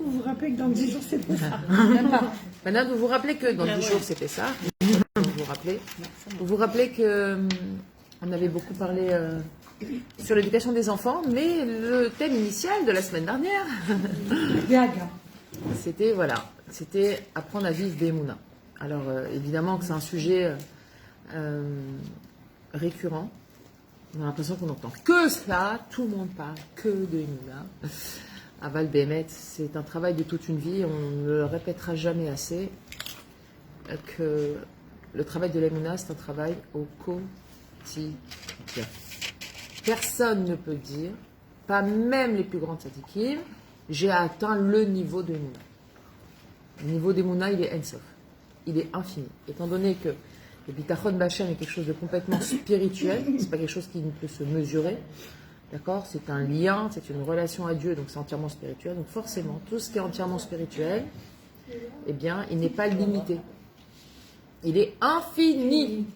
Vous vous rappelez que dans 10 jours, c'était ça. Maintenant, vous vous rappelez que dans 10 jours, c'était ça. Vous vous rappelez que on avait beaucoup parlé sur l'éducation des enfants, mais le thème initial de la semaine dernière, c'était apprendre à vivre Bémouna. Alors, évidemment que c'est un sujet récurrent. On a l'impression qu'on n'entend que ça, tout le monde parle que de Bémouna. Aval Bémet, c'est un travail de toute une vie, on ne le répétera jamais assez, que le travail de l'Emouna, c'est un travail au quotidien. Personne ne peut dire, pas même les plus grands tzadikim, j'ai atteint le niveau de Emouna. Le niveau d'Emouna, il est Ensof, il est infini. Étant donné que le bitachon bachem est quelque chose de complètement spirituel, c'est pas quelque chose qui ne peut se mesurer, d'accord? C'est un lien, c'est une relation à Dieu, donc c'est entièrement spirituel. Donc forcément, tout ce qui est entièrement spirituel, eh bien, il n'est pas limité. Il est infini.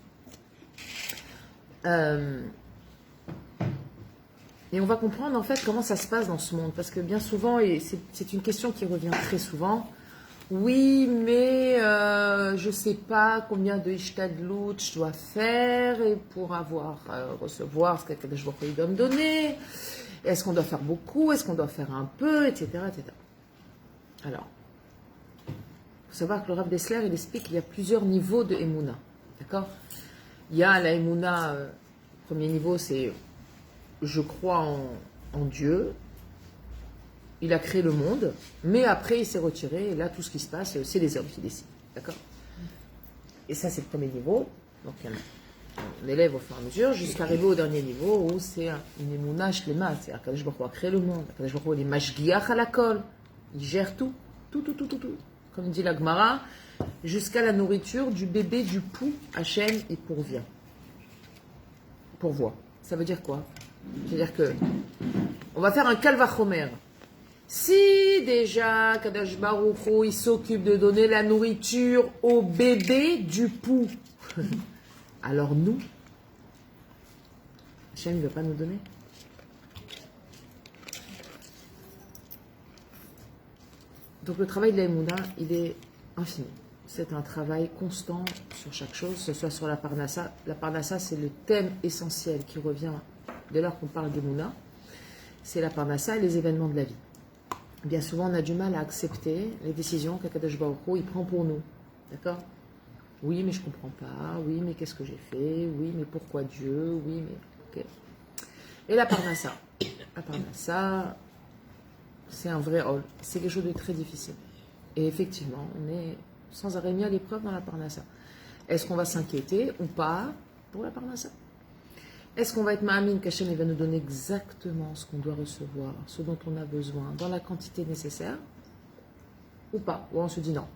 Et on va comprendre en fait comment ça se passe dans ce monde. Parce que bien souvent, et c'est une question qui revient très souvent, oui, mais je ne sais pas combien de ishtadlout je dois faire et pour recevoir ce que je dois me donner. Est-ce qu'on doit faire beaucoup? Est-ce qu'on doit faire un peu? Etc. etc. Alors, il faut savoir que le Rav Dessler, il explique qu'il y a plusieurs niveaux de Emouna. D'accord? Il y a la Emouna, premier niveau, c'est je crois en Dieu. Il a créé le monde, mais après il s'est retiré, et là tout ce qui se passe, c'est les hommes qui décident. D'accord? Et ça, c'est le premier niveau. Donc on élève au fur et à mesure, jusqu'à arriver au dernier niveau où c'est une émouna shlema, c'est-à-dire qu'Akadosh Baruch Hu a créé le monde, Akadosh Baruch Hu il est mashgiach à la kol, il gère tout. Comme dit la Gemara, jusqu'à la nourriture du bébé du pou, Hachem, il pourvoit. Ça veut dire quoi? C'est-à-dire que on va faire un kalvachomer. Si déjà Kadosh Baruch Hu, il s'occupe de donner la nourriture au bébé du pou, alors nous, Hachem ne veut pas nous donner. Donc le travail de la Emouna, il est infini. C'est un travail constant sur chaque chose, que ce soit sur la Parnassa. La Parnassa, c'est le thème essentiel qui revient dès lors qu'on parle d'Emouna. C'est la Parnassa et les événements de la vie. Bien souvent, on a du mal à accepter les décisions qu'Akadosh Baruch Hu, il prend pour nous. D'accord? Oui, mais je ne comprends pas. Oui, mais qu'est-ce que j'ai fait? Oui, mais pourquoi Dieu? Oui, mais... Ok. Et la Parnassa. La Parnassa, c'est un vrai rôle. C'est quelque chose de très difficile. Et effectivement, on est sans arrêt mis à l'épreuve dans la Parnassa. Est-ce qu'on va s'inquiéter ou pas pour la Parnassa? Est-ce qu'on va être ma'amine qu'Hachem va nous donner exactement ce qu'on doit recevoir, ce dont on a besoin, dans la quantité nécessaire, ou pas? Ou on se dit non,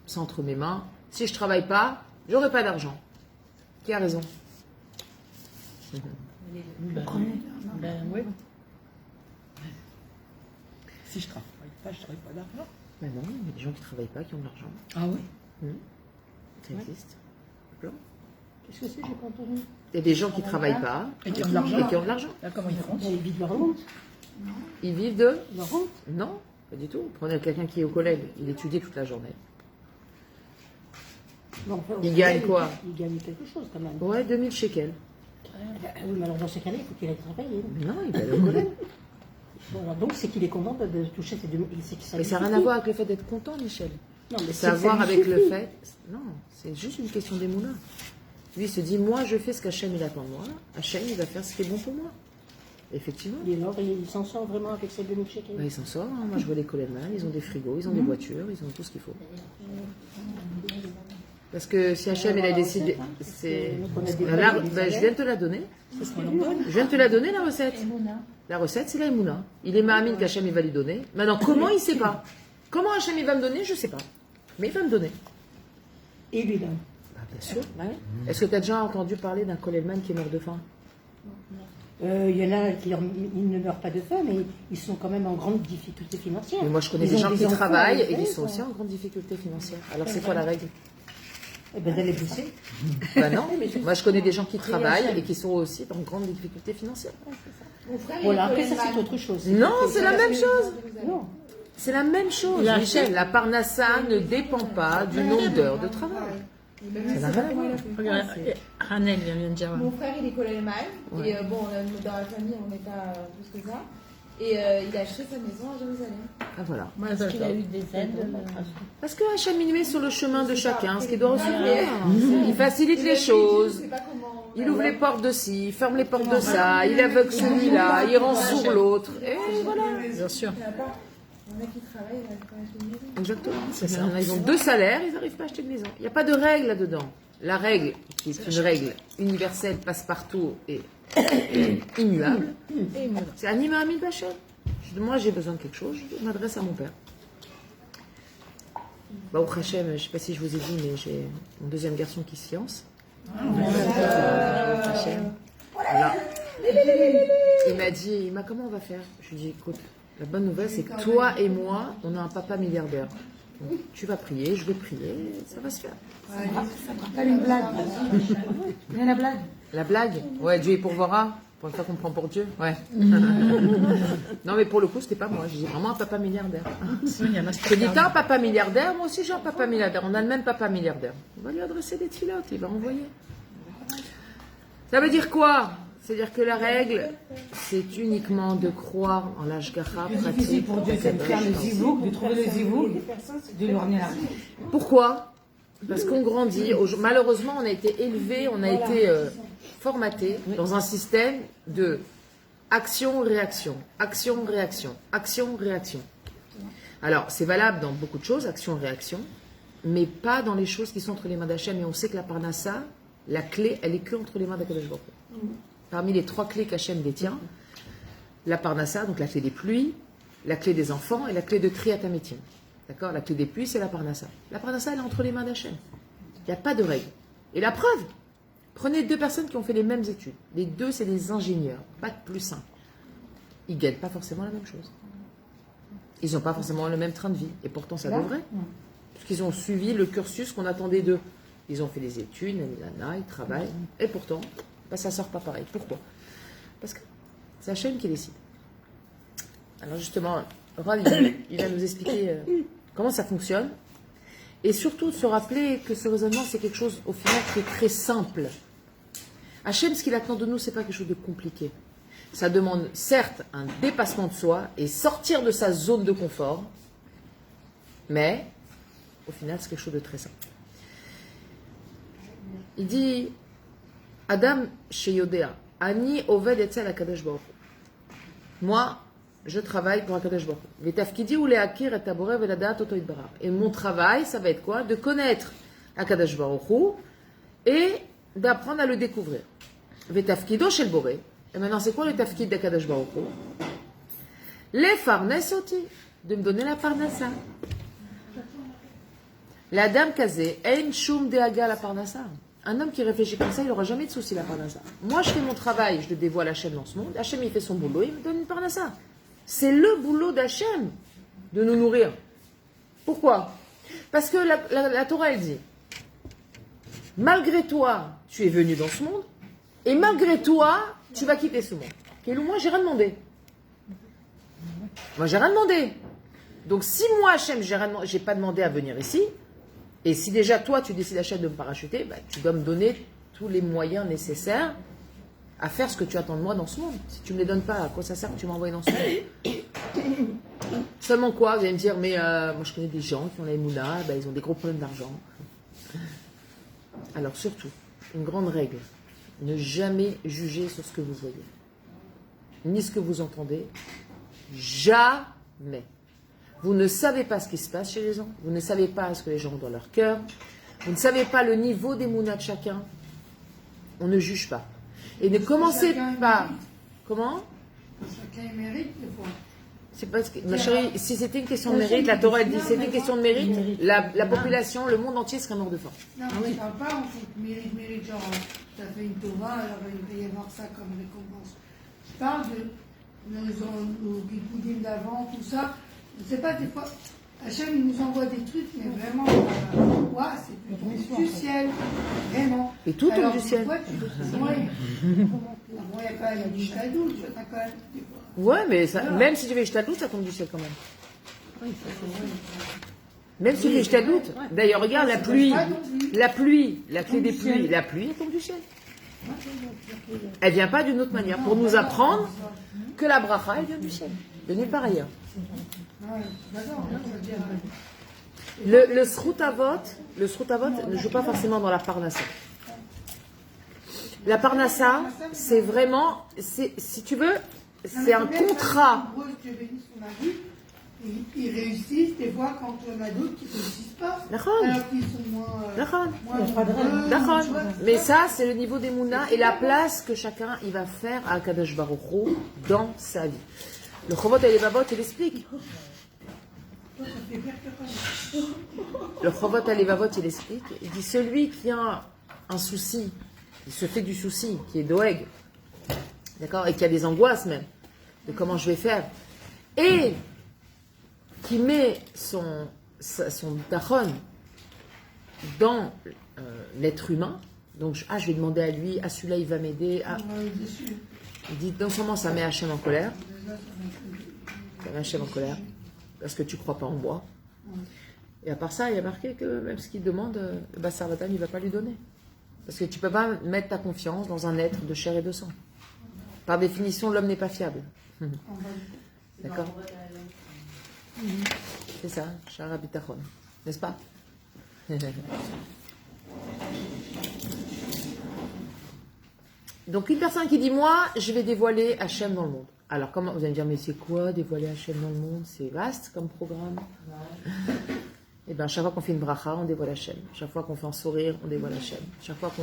c'est entre mes mains, si je ne travaille pas, j'aurai pas d'argent. Qui a raison? Oui. Si je travaille pas, je travaille pas d'argent. Ben non, il y a des gens qui ne travaillent pas, qui ont de l'argent. Ah oui? Ça existe. Plein. Qu'est-ce que c'est? J'ai pas entendu. Il y a des gens qui ne travaillent pas Et qui ont de l'argent. et qui ont de l'argent. Comment ils font? Ils vivent de leur rente. Ils vivent de... Leur rente? Non, pas du tout. Prenez quelqu'un qui est au collège, il étudie toute la journée. Non, enfin, Il gagne quoi? Il gagne quelque chose quand même. Ouais, 2000 shekels. Oui, mais alors dans ces cas-là, il faut qu'il aille travailler. Non, il va aller au collège. Bon, alors, donc c'est qu'il est content de toucher ces 2000. Mais ça n'a rien à voir avec le fait d'être content, Michel. Non, mais C'est à voir avec le fait... Non, c'est juste une question d'émouna. Lui, il se dit, moi, je fais ce qu'Hachem, il attend de moi. Hachem, il va faire ce qui est bon pour moi. Effectivement. Il s'en sort vraiment avec ces 2000 shekels. Ben, il s'en sort. Hein. Moi, je vois les Coleman, ils ont des frigos, ils ont des voitures, ils ont tout ce qu'il faut. Parce que si Hachem, il a décidé... C'est... Ben, je viens de te la donner. Je viens de te la donner, la recette. La recette, c'est la Emouna. Il est ma'amine qu'Hachem, il va lui donner. Maintenant, comment, il ne sait pas. Comment Hachem, il va me donner, je ne sais pas. Mais il va me donner. Et lui donne. Bien sûr. Ouais. Est-ce que tu as déjà entendu parler d'un Coleman qui est mort de faim? Il y en a qui ils ne meurent pas de faim, mais ils sont quand même en grande difficulté financière. Mais moi, je connais des gens qui travaillent et qui sont aussi en grande difficulté financière. Alors, c'est quoi la règle? Eh bien, d'aller bosser. Ben non, moi, je connais des gens qui travaillent et qui sont aussi en grande difficulté financière. Voilà, après, ça, c'est autre chose. Non, c'est la même chose. Non. C'est la même chose, La Michel. chaîne- La parnassa ne dépend pas du nombre d'heures de travail. Ça n'a rien à voir. Regarde, Hanel vient de dire. Mon frère, il est collègue Ouais. et bon, dans la famille, on n'est pas plus que ça. Et il a acheté sa maison à Jérusalem. Ah, voilà. Moi, Parce qu'il a eu des aides. Parce que Hachem il met sur le chemin de chacun ce qu'il doit recevoir. Il facilite les Je choses. sais pas comment. Il ouvre les portes de ci, il ferme les portes de ça, il aveugle celui-là, il rend sourd l'autre. Et voilà. Bien sûr. Il y en a pas. Il y en a qui travaillent, ils n'arrivent pas à acheter une maison. Exactement. C'est ça. Il y en a, ils ont 2 salaires, ils n'arrivent pas à acheter une maison. Il n'y a pas de règle là-dedans. La règle, qui est une règle universelle, passe-partout et immuable, c'est Anima Amin Bachem. Moi, j'ai besoin de quelque chose, je m'adresse à mon père. Baruch Hashem, je ne sais pas si je vous ai dit, mais j'ai mon deuxième garçon qui se fiance. Baruch Hashem. Voilà. Il m'a dit, comment on va faire? Je lui ai dit, écoute, la bonne nouvelle, c'est que toi et moi, on a un papa milliardaire. Donc, tu vas prier, je vais prier, ça va se faire. Ça me rappelle une blague. Il y a la blague. La blague? Ouais, Dieu est pourvoira. Pour une fois qu'on me prend pour Dieu. Ouais. Non, mais pour le coup, c'était pas moi. J'ai dit vraiment un papa milliardaire. Il y en a Je dis, t'as un papa milliardaire? Moi aussi, j'ai un papa milliardaire. On a le même papa milliardaire. On va lui adresser des filottes, il va envoyer. Ça veut dire quoi? C'est-à-dire que la règle, c'est uniquement de croire en l'ashgacha Difficile pratique. pour Dieu, c'est de faire le zivouk, de trouver le zivouk, de lui revenir. Pourquoi? Parce qu'on grandit. Malheureusement, on a été élevé, on a été formaté dans un système de action-réaction, action-réaction, action-réaction. Alors, c'est valable dans beaucoup de choses, action-réaction, mais pas dans les choses qui sont entre les mains d'Hachem. Et on sait que la parnassa, la clé, elle est que entre les mains d'Akadosh Baruch Hu. Parmi les 3 clés qu'Hachem détient, la parnassa, donc la clé des pluies, la clé des enfants et la clé de Triatamétim. D'accord? La clé des pluies, c'est la parnassa. La parnassa, elle est entre les mains d'Hachem. Il n'y a pas de règle. Et la preuve, prenez 2 personnes qui ont fait les mêmes études. Les 2, c'est des ingénieurs, bac plus 5. Ils ne gagnent pas forcément la même chose. Ils n'ont pas forcément le même train de vie. Et pourtant, ça devrait. Parce qu'ils ont suivi le cursus qu'on attendait d'eux. Ils ont fait des études, ils travaillent. Et pourtant, ça ne sort pas pareil. Pourquoi? Parce que c'est Hachem qui décide. Alors justement, Rav, il va nous expliquer comment ça fonctionne. Et surtout de se rappeler que ce raisonnement, c'est quelque chose, au final, qui est très simple. Hachem, ce qu'il attend de nous, ce n'est pas quelque chose de compliqué. Ça demande, certes, un dépassement de soi et sortir de sa zone de confort, mais, au final, c'est quelque chose de très simple. Il dit, Adam Sheyodea, Ani Oved Etzel Akadosh Baruch Hu. Moi, je travaille pour Akadosh Baruch Hu. Vetafkidi ou leakir et taboré veladat oto idbarar. Et mon travail, ça va être quoi? De connaître Akadosh Baruch Hu et d'apprendre à le découvrir. Vetafkido shel boré. Et maintenant, c'est quoi le tafkid d'Akadosh Baruch Hu? Les farnes oti, de me donner la parnassa. La dame kazé, ein shum deaga la parnassa. Un homme qui réfléchit comme ça, il n'aura jamais de souci la parnassa. Moi, je fais mon travail, je le dévoile à Hachem dans ce monde. Hachem, il fait son boulot, il me donne une parnassa. C'est le boulot d'Hachem de nous nourrir. Pourquoi? Parce que la Torah, elle dit, malgré toi, tu es venu dans ce monde, et malgré toi, tu vas quitter ce monde. Kelou, moi, j'ai rien demandé. Moi, j'ai rien demandé. Donc, si moi, Hachem, j'ai pas demandé à venir ici, et si déjà toi, tu décides Hachem de me parachuter, bah, tu dois me donner tous les moyens nécessaires à faire ce que tu attends de moi dans ce monde. Si tu ne me les donnes pas, à quoi ça sert que tu m'envoies dans ce monde? Seulement quoi? Vous allez me dire, mais moi, je connais des gens qui ont la Emouna, bah, ils ont des gros problèmes d'argent. Alors, surtout, une grande règle. Ne jamais juger sur ce que vous voyez, ni ce que vous entendez. Jamais. Vous ne savez pas ce qui se passe chez les gens. Vous ne savez pas ce que les gens ont dans leur cœur. Vous ne savez pas le niveau d'émouna de chacun. On ne juge pas. Et ne commencez pas. Comment? Chacun mérite des fois. C'est parce que, ma chérie, si c'était une question de mérite, la Torah elle dit, c'était une question de mérite, la population, le monde entier serait mort de faim. Non, je ne parle pas en fait mérite, genre, tu as fait une Torah, alors il va y avoir ça comme récompense. Je parle de nos Gikoudim d'avant, tout ça. Je ne sais pas, des fois, Hachem il nous envoie des trucs, mais vraiment, c'est du ciel, vraiment. Et tout tombe Alors, du ciel. Des fois, moi, il n'y a pas du chadou, tu vois, quand même, des fois. Ouais, mais ça, même si tu fais Shtadlout, ça tombe du ciel quand même. Même si tu fais Ishtadlout. D'ailleurs, regarde la pluie, la clé des pluies, la pluie, elle tombe du ciel. Elle vient pas d'une autre manière. Pour nous apprendre que la bracha, elle vient du ciel. De nulle part ailleurs. Le srutavot ne joue pas forcément dans la parnassa. La parnassa, c'est vraiment, si tu veux, c'est un contrat. Dieu bénisse son mari, ils réussissent des fois quand il y en a d'autres qui ne réussissent pas. D'accord. Alors qu'ils sont moins. D'accord. Heureux, D'accord. tu vois. Mais ça, c'est le niveau des Mouna et la place que chacun il va faire à Kadosh Baruch Hu dans sa vie. Le Chovot et les Babot, il explique. Le Chovot et les Babot, il explique. Il dit celui qui a un souci, il se fait du souci, qui est doeg, d'accord, et qui a des angoisses même, de comment je vais faire, et qui met son tachon dans l'être humain, donc je vais demander à lui, à celui-là il va m'aider, il dit non seulement ça met Hachem en colère, ça met Hachem en colère, parce que tu crois pas en moi, et à part ça il y a marqué que même ce qu'il demande, le Bassar Vatan il va pas lui donner, parce que tu peux pas mettre ta confiance dans un être de chair et de sang. Par définition l'homme n'est pas fiable. D'accord. C'est ça, Shara Bitachon, n'est-ce pas? Donc une personne qui dit moi, je vais dévoiler Hachem dans le monde. Alors comment vous allez me dire mais c'est quoi dévoiler Hachem dans le monde? C'est vaste comme programme. Et bien chaque fois qu'on fait une bracha, on dévoile Hachem. Chaque fois qu'on fait un sourire, on dévoile Hachem. Chaque fois qu'on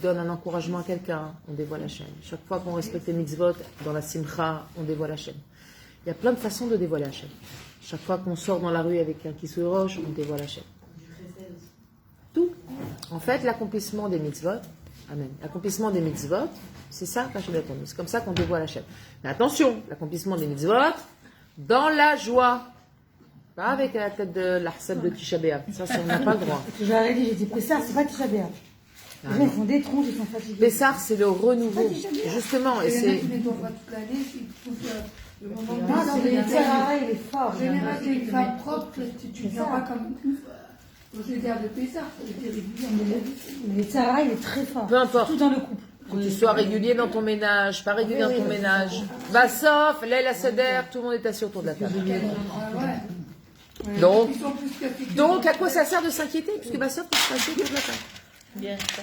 donne un encouragement à quelqu'un, on dévoile Hachem. Chaque fois qu'on respecte les mitzvot dans la simcha, on dévoile Hachem. Il y a plein de façons de dévoiler Hachem. Chaque fois qu'on sort dans la rue avec un qui se roche, on dévoile Hachem. Tout. En fait, l'accomplissement des mitzvot, amen. L'accomplissement des mitzvot, c'est ça qu'Hachem attend. C'est comme ça qu'on dévoile Hachem. Mais attention, l'accomplissement des mitzvot, dans la joie. Pas avec la tête de l'Ahsab de Tisha B'Av. Ça, on n'a pas le droit. J'aurais dit, j'ai dit Pessar, c'est pas Tisha B'Av. Les gens, ils font des tronches, ils sont fatigués. Pessar, c'est le renouveau. Justement, et Il y en a c'est. qui ne nettoient pas toute l'année, qui trouvent que le moment de Non, Pessah, c'est le Tzara, il est fort. En général, t'es une femme propre, tu ne viens pas comme aux égards de Pessah. C'est régulier. Mais le Tzara, il est très fort. Peu importe. Tout dans le couple. Que tu sois régulier dans ton ménage, pas régulier dans ton ménage. Bah, sauf, Leila Seder, tout le monde est assis autour de la table. Donc, à quoi ça sert de s'inquiéter? Puisque bah, sauf, tu seras assis autour de la table. Bien ça.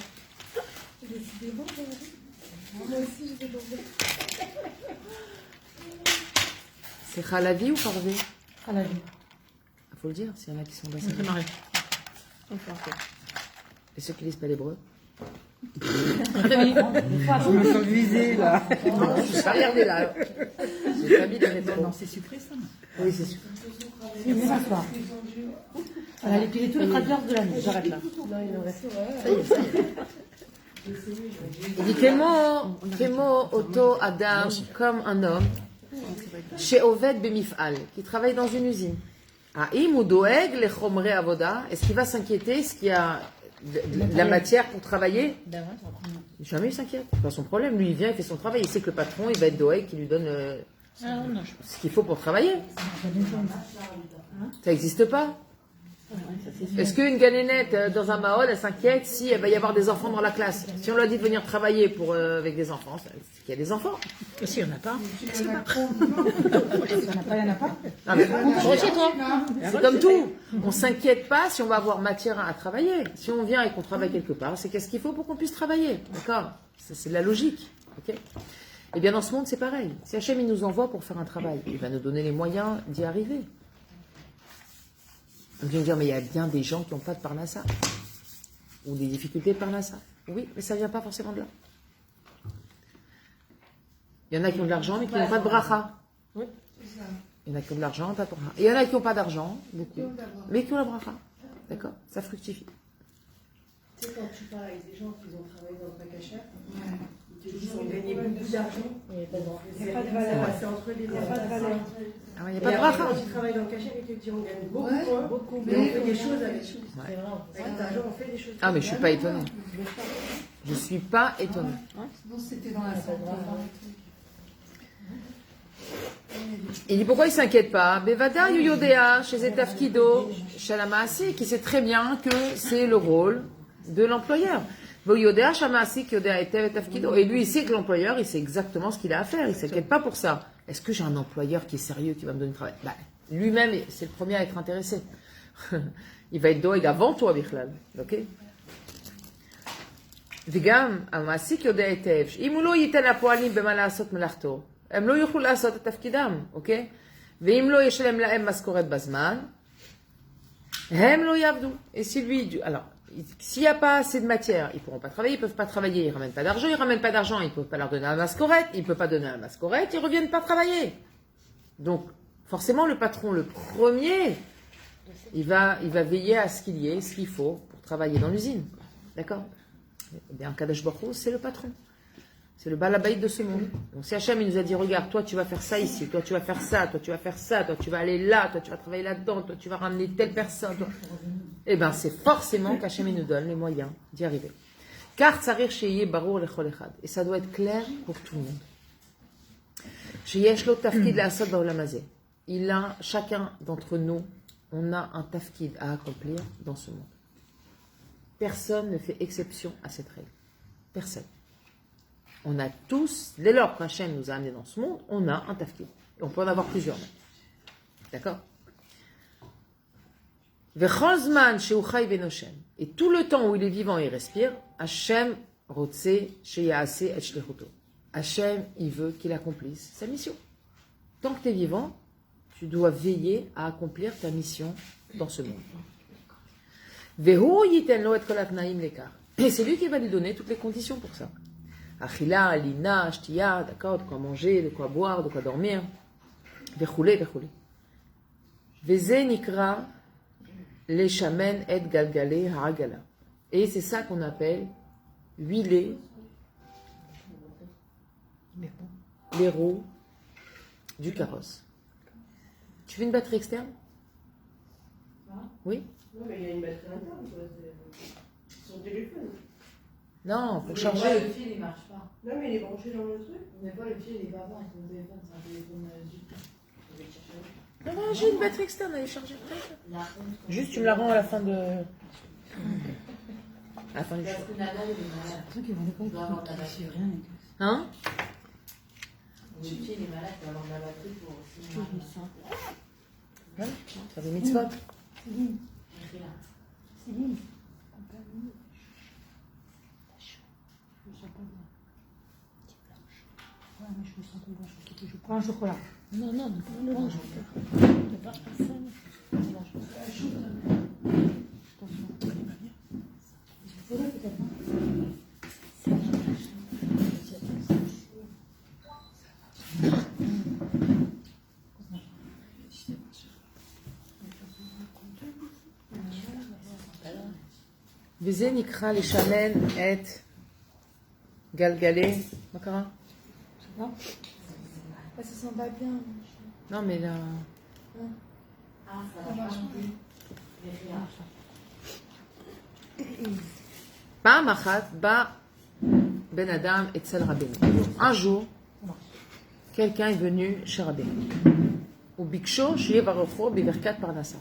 C'est Khalavi ou Parvé? À la vie. Il faut le dire, s'il y en a qui sont bassés. C'est marré. Et ceux qui lisent pas l'hébreu? Je me sens visée, là. Non, je suis pas regardée là. J'ai pas mis de métro. Non, c'est sucré ça. Oui, c'est sûr. C'est une soir. Voilà, et puis il est tous les traducteurs de l'année. J'arrête là. Il dit Kemo Oto Adam, comme un homme, chez Oved Bemifal, qui travaille dans une usine. Aïm ou Doeg, les Chomre Avoda, est-ce qu'il va s'inquiéter? Est-ce qu'il y a de la matière pour travailler? Jamais il s'inquiète. C'est pas son problème. Lui, il vient, il fait son travail. Il sait que le patron, il va être Doeg qui lui donne ce qu'il faut pour travailler. Ça n'existe pas. Est-ce qu'une galénette dans un mahol, elle s'inquiète si il va y avoir des enfants dans la classe? Si on lui a dit de venir travailler avec des enfants, c'est qu'il y a des enfants. Et si il n'y en a pas? Il n'y en a pas, il n'y en a pas. Non, mais Chez toi. c'est comme tout. On ne s'inquiète pas si on va avoir matière à travailler. Si on vient et qu'on travaille quelque part, c'est qu'est-ce qu'il faut pour qu'on puisse travailler. D'accord? C'est de la logique. Ok? Et bien dans ce monde, c'est pareil. Si Hachem il nous envoie pour faire un travail, il va nous donner les moyens d'y arriver. On vient me dire, mais il y a bien des gens qui n'ont pas de parnassa. Ou des difficultés de parnassa. Oui, mais ça ne vient pas forcément de là. Il y en a qui ont de l'argent, mais qui n'ont pas de bracha. Il y en a qui ont de l'argent, pas de bracha. Et il y en a qui n'ont pas d'argent, beaucoup, mais qui ont la bracha. D'accord? Ça fructifie. Tu sais, quand tu parles avec des gens qui ont travaillé dans le Bakachar, ils te disent qu'ils ont gagné beaucoup d'argent. Il n'y a pas de valeur. C'est entre les deux. Il n'y a pas de valeur. Ah ouais, il n'y a pas de Et après, bracha. quand tu travailles dans le cachère, ils te disent on gagne beaucoup, beaucoup, mais on fait des choses avec. Ouais. Avec cet argent, on fait des choses. Ah, mais je ne suis pas étonnée. Je ne suis pas étonnée. Sinon, c'était dans la santé. Il dit pourquoi il s'inquiète pas? Bevada yodea chez Etafkido, chez la Maasi, qui sait très bien que c'est le rôle de l'employeur. Yodea Shamasi yodea Etafkido. Et lui, il sait que l'employeur, il sait exactement ce qu'il a à faire. Il s'inquiète pas pour ça. Est-ce que j'ai un employeur qui est sérieux, qui va me donner du travail? Bah, lui-même, c'est le premier à être intéressé. Il va être doeg avant toi, Bichlal. Ok? וגם המעסיק יודע היטב שאם הוא לא ייתן לפועלים במה לעשות מלאכתו, הם לא יוכלו לעשות את תפקידם, אוקיי? ואם לא ישלם להם משכורת בזמן, הם לא יעבדו. Et si lui, alors, s'il n'y a pas assez de matière, ils ne pourront pas travailler, ils ne peuvent pas travailler, ils ne ramènent pas d'argent, ils ne ramènent pas d'argent, ils ne peuvent pas leur donner la mascorette, ils ne peuvent pas donner la mascorette, ils ne reviennent pas travailler. Donc, forcément, le patron, le premier, il va veiller à ce qu'il y ait ce qu'il faut pour travailler dans l'usine. D'accord? Eh bien, Kadosh Baruch Hu, c'est le patron. C'est le balabaïd de ce monde. Donc, si Hachem, il nous a dit, regarde, toi, tu vas faire ça ici, toi, tu vas faire ça, toi, tu vas faire ça, toi, tu vas aller là, toi, tu vas travailler là-dedans, toi, tu vas ramener telle personne. Toi. Eh bien, c'est forcément qu'Hachem, il nous donne les moyens d'y arriver. Car tsarir sheyeh barur lechol echad. Et ça doit être clair pour tout le monde. Sheyesh lo tafkid la'asot ba'olam hazeh. Il a, chacun d'entre nous, on a un tafkid à accomplir dans ce monde. Personne ne fait exception à cette règle. Personne. On a tous, dès lors qu'Hachem nous a amenés dans ce monde, on a un tafkid. Et on peut en avoir plusieurs même. D'accord? Et tout le temps où il est vivant et il respire, Hachem rotse sheyaase et shlichuto. Hachem, il veut qu'il accomplisse sa mission. Tant que tu es vivant, tu dois veiller à accomplir ta mission dans ce monde. Et c'est lui qui va lui donner toutes les conditions pour ça. Achila, alina, shtiya, d'accord, de quoi manger, de quoi boire, de quoi dormir. Vechoulé, vechoulé. Veze nikra le shamen et galgalé haragala. Et c'est ça qu'on appelle huiler les roues du carrosse. Tu veux une batterie externe? Oui? Non, mais il y a une batterie interne, quoi. C'est son téléphone. Non, pour Le charger. fil, il marche pas. Non, mais il est branché dans le truc. Mais pas le fil, il est pas bon avec mon téléphone, c'est un téléphone Zip. Je vais le chercher. Non, non, j'ai une batterie externe à aller charger. La honte, quand Juste, tu me la rends à la fin de. À la fin du Parce show. que Nadal, il est malade. C'est qui rendait compte Il doit avoir de la qu'il batterie. fait rien. Hein? Le fil, il est malade, il doit avoir de la batterie pour aussi. Ouais, ça fait mitzvot. Céline, Écris là. Céline, compagnie. Je me sens pas bien. Ouais, mais je me sens pas bien. Je prends un chocolat. Non, non, ne pas le chocolat. Ne pas personne. Chocolat peut-être. Veze nikra les shamen et galgalé. Makara? Non. Ça sent pas bien. Non, mais là. Ah, ça va pas. Écris là. Pa'am achat ba ben adam etzel Rabbeinu. Un jour, quelqu'un est venu chez Rabbeinu. Au biksho sheye barocho biverkat parnassa.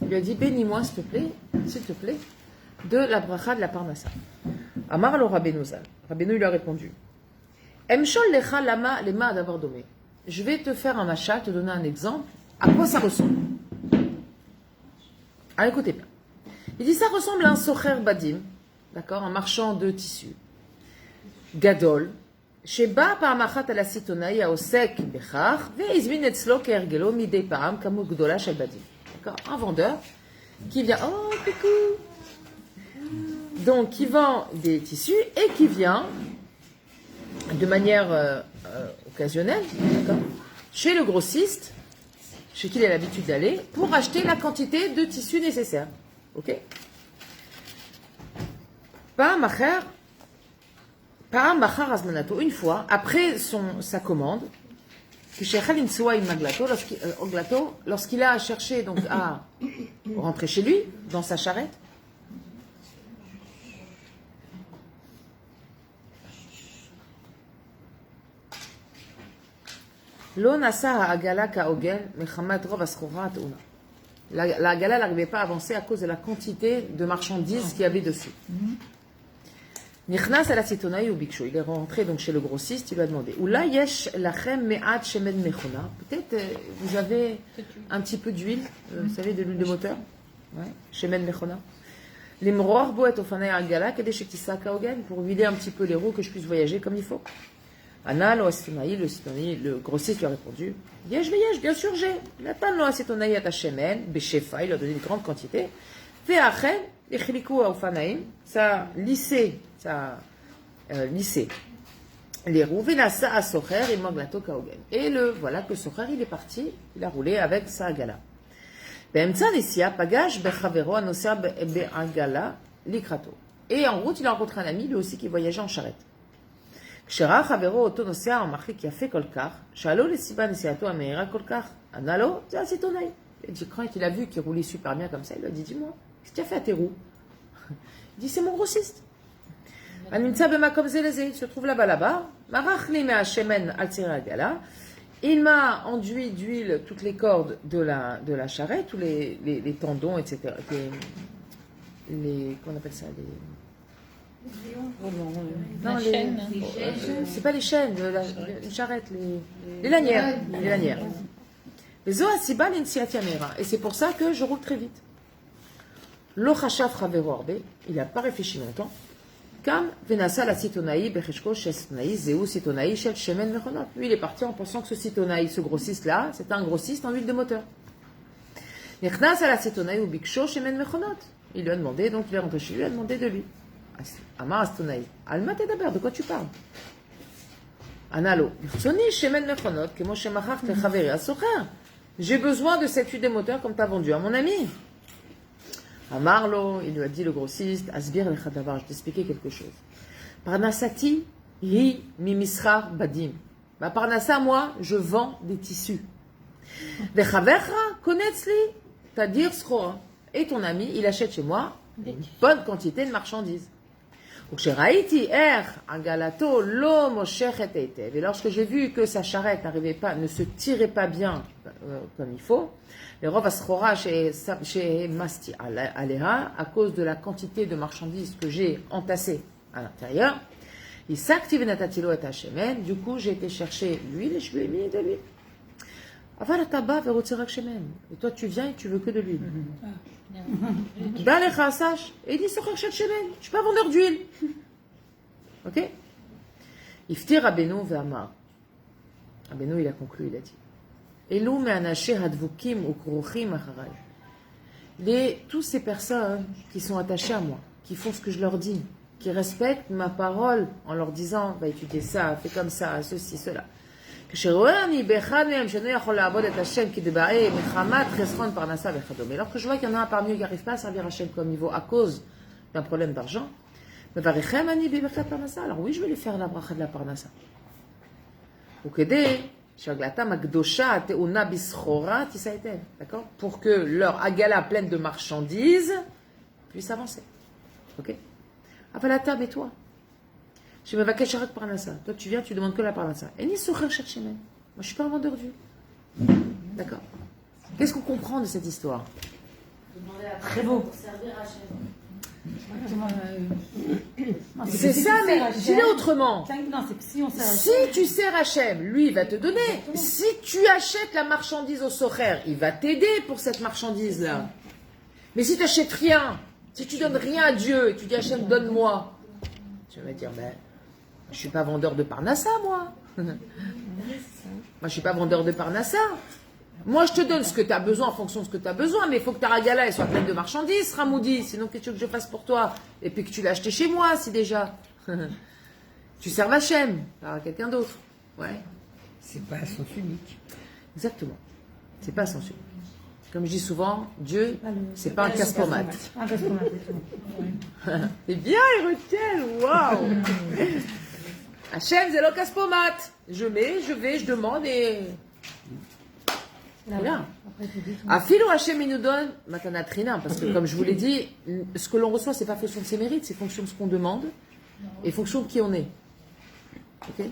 Il lui a dit, bénis-moi s'il te plaît, de la bracha de la parnassa. Amar lo Rabbeinu zal. Rabbeinu lui a répondu, Emshol lecha lama lema d'avoir domé. Je vais te faire un machat, te donner un exemple. À quoi ça ressemble? Ah, écoutez bien. Il dit, ça ressemble à un socher badim, d'accord, un marchand de tissus. Gadol, sheba pa'amachat ala sitonai haosek bechach, ve'izmin etzlo ke'ergelo midei pa'am kamut gdola shel badim. D'accord, un vendeur qui vient, oh, coucou, donc qui vend des tissus et qui vient de manière occasionnelle, d'accord, chez le grossiste, chez qui il a l'habitude d'aller, pour acheter la quantité de tissus nécessaire. Ok? Une fois, après sa commande, lorsqu'il a cherché donc à rentrer chez lui, dans sa charrette, Lo nasa ha'agala ka'ogel mechamat rov aschorat una. La Agala n'arrivait pas à avancer à cause de la quantité de marchandises qu'il y avait dessus. Nichnas ala sitonaï ou bikshu. Il est rentré donc chez le grossiste, il lui a demandé Oula yesh lachem me'at shemen mechona. Peut-être vous avez un petit peu d'huile, vous savez, de l'huile de moteur. Ouais, shemen mechona. Limror bo et ofanay agala kadesh kitisa kaogen, pour huiler un petit peu les roues, que je puisse voyager comme il faut. Anna lo sitonaï, le grossiste lui a répondu Yesh veyesh, bien sûr j'ai. Natan lo sitonaï at shemen beshefa, il lui a donné une grande quantité. Ve'achen echliku aufanaim, ça lissé les roues. Venasa à Socher, il manque la toka ogen. Et voilà que Socher, il est parti, il a roulé avec sa agala. Be'emtsa nesia pagash bechavero anosea be'agala likrato. Et en route, il a rencontré un ami, lui aussi, qui voyageait en charrette. Kshera chavero oto nosea remarqué qu'il a fait kolkar. Shalo le siba nesiato ameira kolkar. Analo, c'est un sitonai. Quand il a vu qu'il roulait super bien comme ça, il lui a dit dis-moi, qu'est-ce que tu as fait à tes roues? Il dit c'est mon grossiste. Il se trouve là-bas. Il m'a enduit d'huile toutes les cordes de la charrette, tous les tendons, etc. Comment on appelle ça La chaîne. c'est pas les chaînes, une charrette, les lanières. Les lanières. Et c'est pour ça que je roule très vite. Il n'a pas réfléchi longtemps. Lui, il est parti en pensant que ce sitonaï, ce grossiste-là, c'était un grossiste en huile de moteur. Il lui a demandé, donc il est rentré chez lui, il a demandé de lui. Amar Astonaï, Alma Tedaber, de quoi tu parles? Analo, j'ai besoin de cette huile de moteur comme tu as vendu à mon ami. Amarlo, il lui a dit le grossiste, Asbir le Khadavar, je t'expliquais quelque chose. Parnasati, hi mimisrar badim. Ma parnasa, moi, je vends des tissus. Vechavercha, konetzli, tadir sroa. Et ton ami, il achète chez moi une bonne quantité de marchandises. Et lorsque j'ai vu que sa charrette ne se tirait pas bien comme il faut, les rov aschora chez Masti Aleha, à cause de la quantité de marchandises que j'ai entassées à l'intérieur, du coup j'ai été chercher l'huile et je lui ai mis de l'huile. Et toi tu viens et tu veux que de l'huile. Et il dit je ne suis pas vendeur d'huile. Ok? Iftir Rabbeinu ve'amar. Rabbeinu il a conclu, il a dit Elu me'anaché hadvukim ukrochim acharay. Toutes ces personnes qui sont attachées à moi, qui font ce que je leur dis, qui respectent ma parole en leur disant va étudier ça, fais comme ça, ceci, cela. Mais lorsque je vois qu'il y en a un parmi eux qui n'arrive pas à servir Hachem comme il vaut à cause d'un problème d'argent, alors oui, je vais lui faire la bracha de la parnassa. D'accord? Pour que leur agala pleine de marchandises puisse avancer. Ok? Avalata, mais toi, je me vais cacher avec parnassa. Toi, tu viens, tu demandes que la parnassa. Et ni sourire chercher même. Moi, je suis pas un vendeur d'huile. D'accord? Qu'est-ce qu'on comprend de cette histoire? Très beau. Pour servir Hachem. C'est ça, mais dis-le autrement. Non, c'est si on sert Si tu sers Hachem, lui, il va te donner. Si tu achètes la marchandise au socher, il va t'aider pour cette marchandise-là. Mais si tu n'achètes rien, si tu donnes rien à Dieu et tu dis Hachem, donne-moi, tu vas me dire, ben, je suis pas vendeur de parnassa, moi. Moi, je suis pas vendeur de parnassa. Moi, je te donne ce que tu as besoin en fonction de ce que tu as besoin, mais il faut que ta ragala soit pleine de marchandises, Ramoudi. Sinon, qu'est-ce que je fasse pour toi? Et puis que tu l'as acheté chez moi, si déjà. Tu sers Hachem, par quelqu'un d'autre. Ouais. C'est pas à sens unique. Exactement. C'est pas à sens unique. Comme je dis souvent, Dieu, c'est pas un casse-pommade. Un casse-pommade, c'est tout. C'est bien, ils retiennent, waouh! Hachem, c'est le casse-pommade. Je mets, je vais, je demande et. Voilà. Afilo Hachem il nous donne matanatrina, parce que comme je vous l'ai dit, ce que l'on reçoit, c'est pas fonction de ses mérites, c'est fonction de ce qu'on demande et fonction de qui on est. Ok?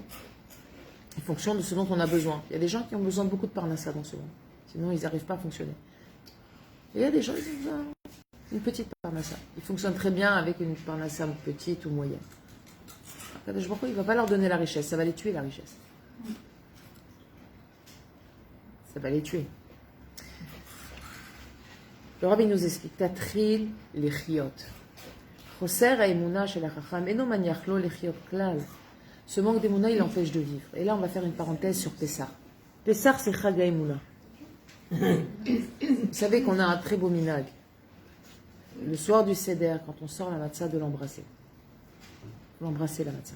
en fonction de ce dont on a besoin. Il y a des gens qui ont besoin de beaucoup de parnassa dans ce monde. Sinon, ils n'arrivent pas à fonctionner. Et il y a des gens qui ont besoin d'une petite parnassa. Ils fonctionnent très bien avec une parnassa petite ou moyenne. Kadosh Baruch Hu, il ne va pas leur donner la richesse, ça va les tuer la richesse. Ça va les tuer. Le rabbi nous explique Tatril les chiyot. Choser haemuna shel hachacham eno maniach lo lechiot klal. Ce manque d'émouna, il empêche de vivre. Et là, on va faire une parenthèse sur Pessah. Pessah, c'est Chag haemuna. Vous savez qu'on a un très beau minag. Le soir du Seder, quand on sort la matzah, de l'embrasser. L'embrasser la matzah.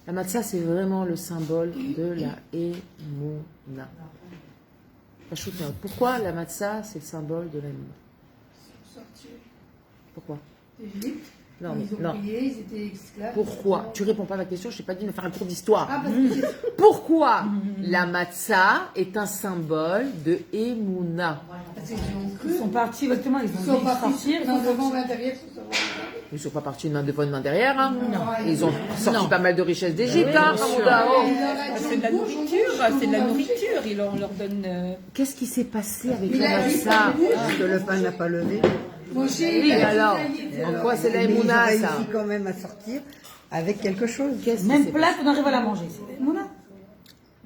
La matzah, c'est vraiment le symbole de la émouna. Pourquoi la matzah, c'est le symbole de la émouna? Pourquoi? Non, ils ont non. prié, ils étaient esclaves. Pourquoi? Tu réponds pas à ma question, je t'ai pas dit de me faire un cours d'histoire. Ah, parce que Pourquoi la matzah est un symbole de émouna? parce qu'ils ont cru. Ils sont partis, exactement, ils Ils ont sont dit partis sortir. dans devant l'intérieur. Ils ne sont pas partis de main devant, une main derrière. Hein. Non. Ils ont sorti pas mal de richesses d'Égypte. Oui, Hein, bien sûr. Ramouda. Oh. C'est de la nourriture, c'est de la nourriture. On leur donne. Qu'est-ce qui s'est passé avec Il la a dit matzah? Parce que le pain n'a pas levé. Moshe, Oui, alors, en quoi c'est la Mais ils ont émouna, réussi ça? quand même à sortir avec quelque chose. Qu'est-ce qui Même s'est plate, on arrive à la manger. C'est Mouna.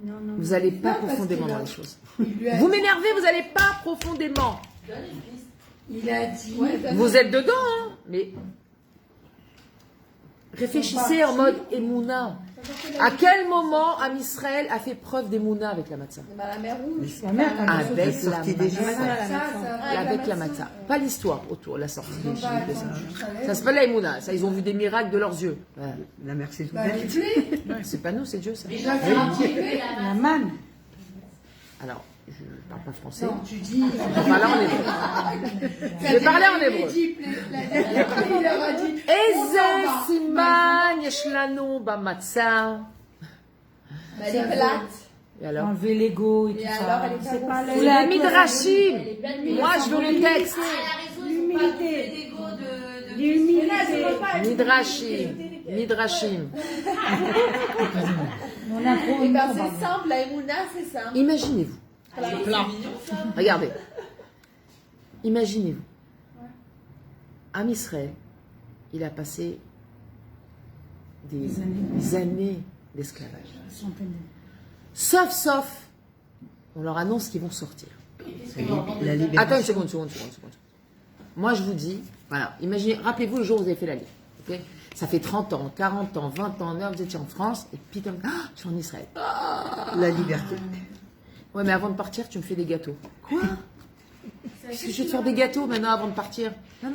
Vous n'allez pas Non, parce profondément qu'il a- dans les choses. Il lui a Vous dit- m'énervez, vous n'allez pas profondément. Il a dit. Vous êtes dedans, hein, mais réfléchissez en mode émouna. À quel moment Am Israël a fait preuve d'émouna avec la matzah? La mer rouge. La mère, quand Avec la sortie des matzah. Ça, Avec la matzah. Pas l'histoire autour, la sortie ils n'ont d'Égypte. pas et ça. attendu. Ça s'appelle la émouna. Ça, ils ont vu des miracles de leurs yeux. Voilà. La mer s'est Bah, ouverte. les clés. C'est pas nous, c'est Dieu ça. la manne. Alors, je parle pas français. Non, tu dis. Je parle en hébreu. Je vais parler en hébreu. Il leur a dit. Eze siman yesh lanu bamatzah. Elle est plate. Et alors? Enlever l'ego et tout Et ça. alors, elle est C'est pas pas C'est la midrashim. Moi, je veux le texte. L'humilité. Midrashim. Midrashim. On a trop. Et ben c'est simple, la Emouna, c'est simple. Imaginez-vous. Regardez. Imaginez-vous. Am Israël, il a passé des années d'esclavage. Sauf, on leur annonce qu'ils vont sortir. La libération. Attends une seconde. Moi, je vous dis, voilà, imaginez, rappelez-vous le jour où vous avez fait la Ligue. Ok, ça fait 30 ans, 40 ans, 20 ans, vous étiez en France, et puis comme, je suis en Israël. La liberté. Ouais, mais avant de partir, tu me fais des gâteaux. Quoi? Qu'est-ce que je vais te faire des gâteaux maintenant avant de partir? Non.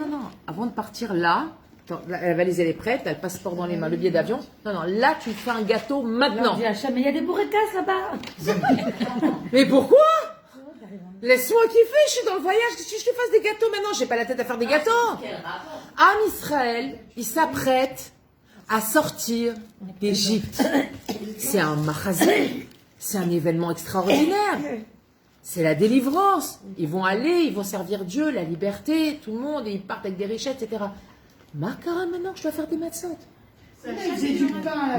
Avant de partir, là, la valise, elle est prête, t'as le passeport dans les mains, le billet d'avion. Non, là, tu me fais un gâteau maintenant. On dit à Hachem, mais il y a des bourricas là-bas. Mais pourquoi? Laisse-moi kiffer, je suis dans le voyage, si je te fasse des gâteaux maintenant, j'ai pas la tête à faire des gâteaux. Am Israël, il s'apprête à sortir d'Égypte. C'est un mahazé, c'est un événement extraordinaire. C'est la délivrance. Ils vont aller, ils vont servir Dieu, la liberté, tout le monde, et ils partent avec des richesses, etc. Makara, maintenant, je dois faire des matzot. Ils faisaient du pain là.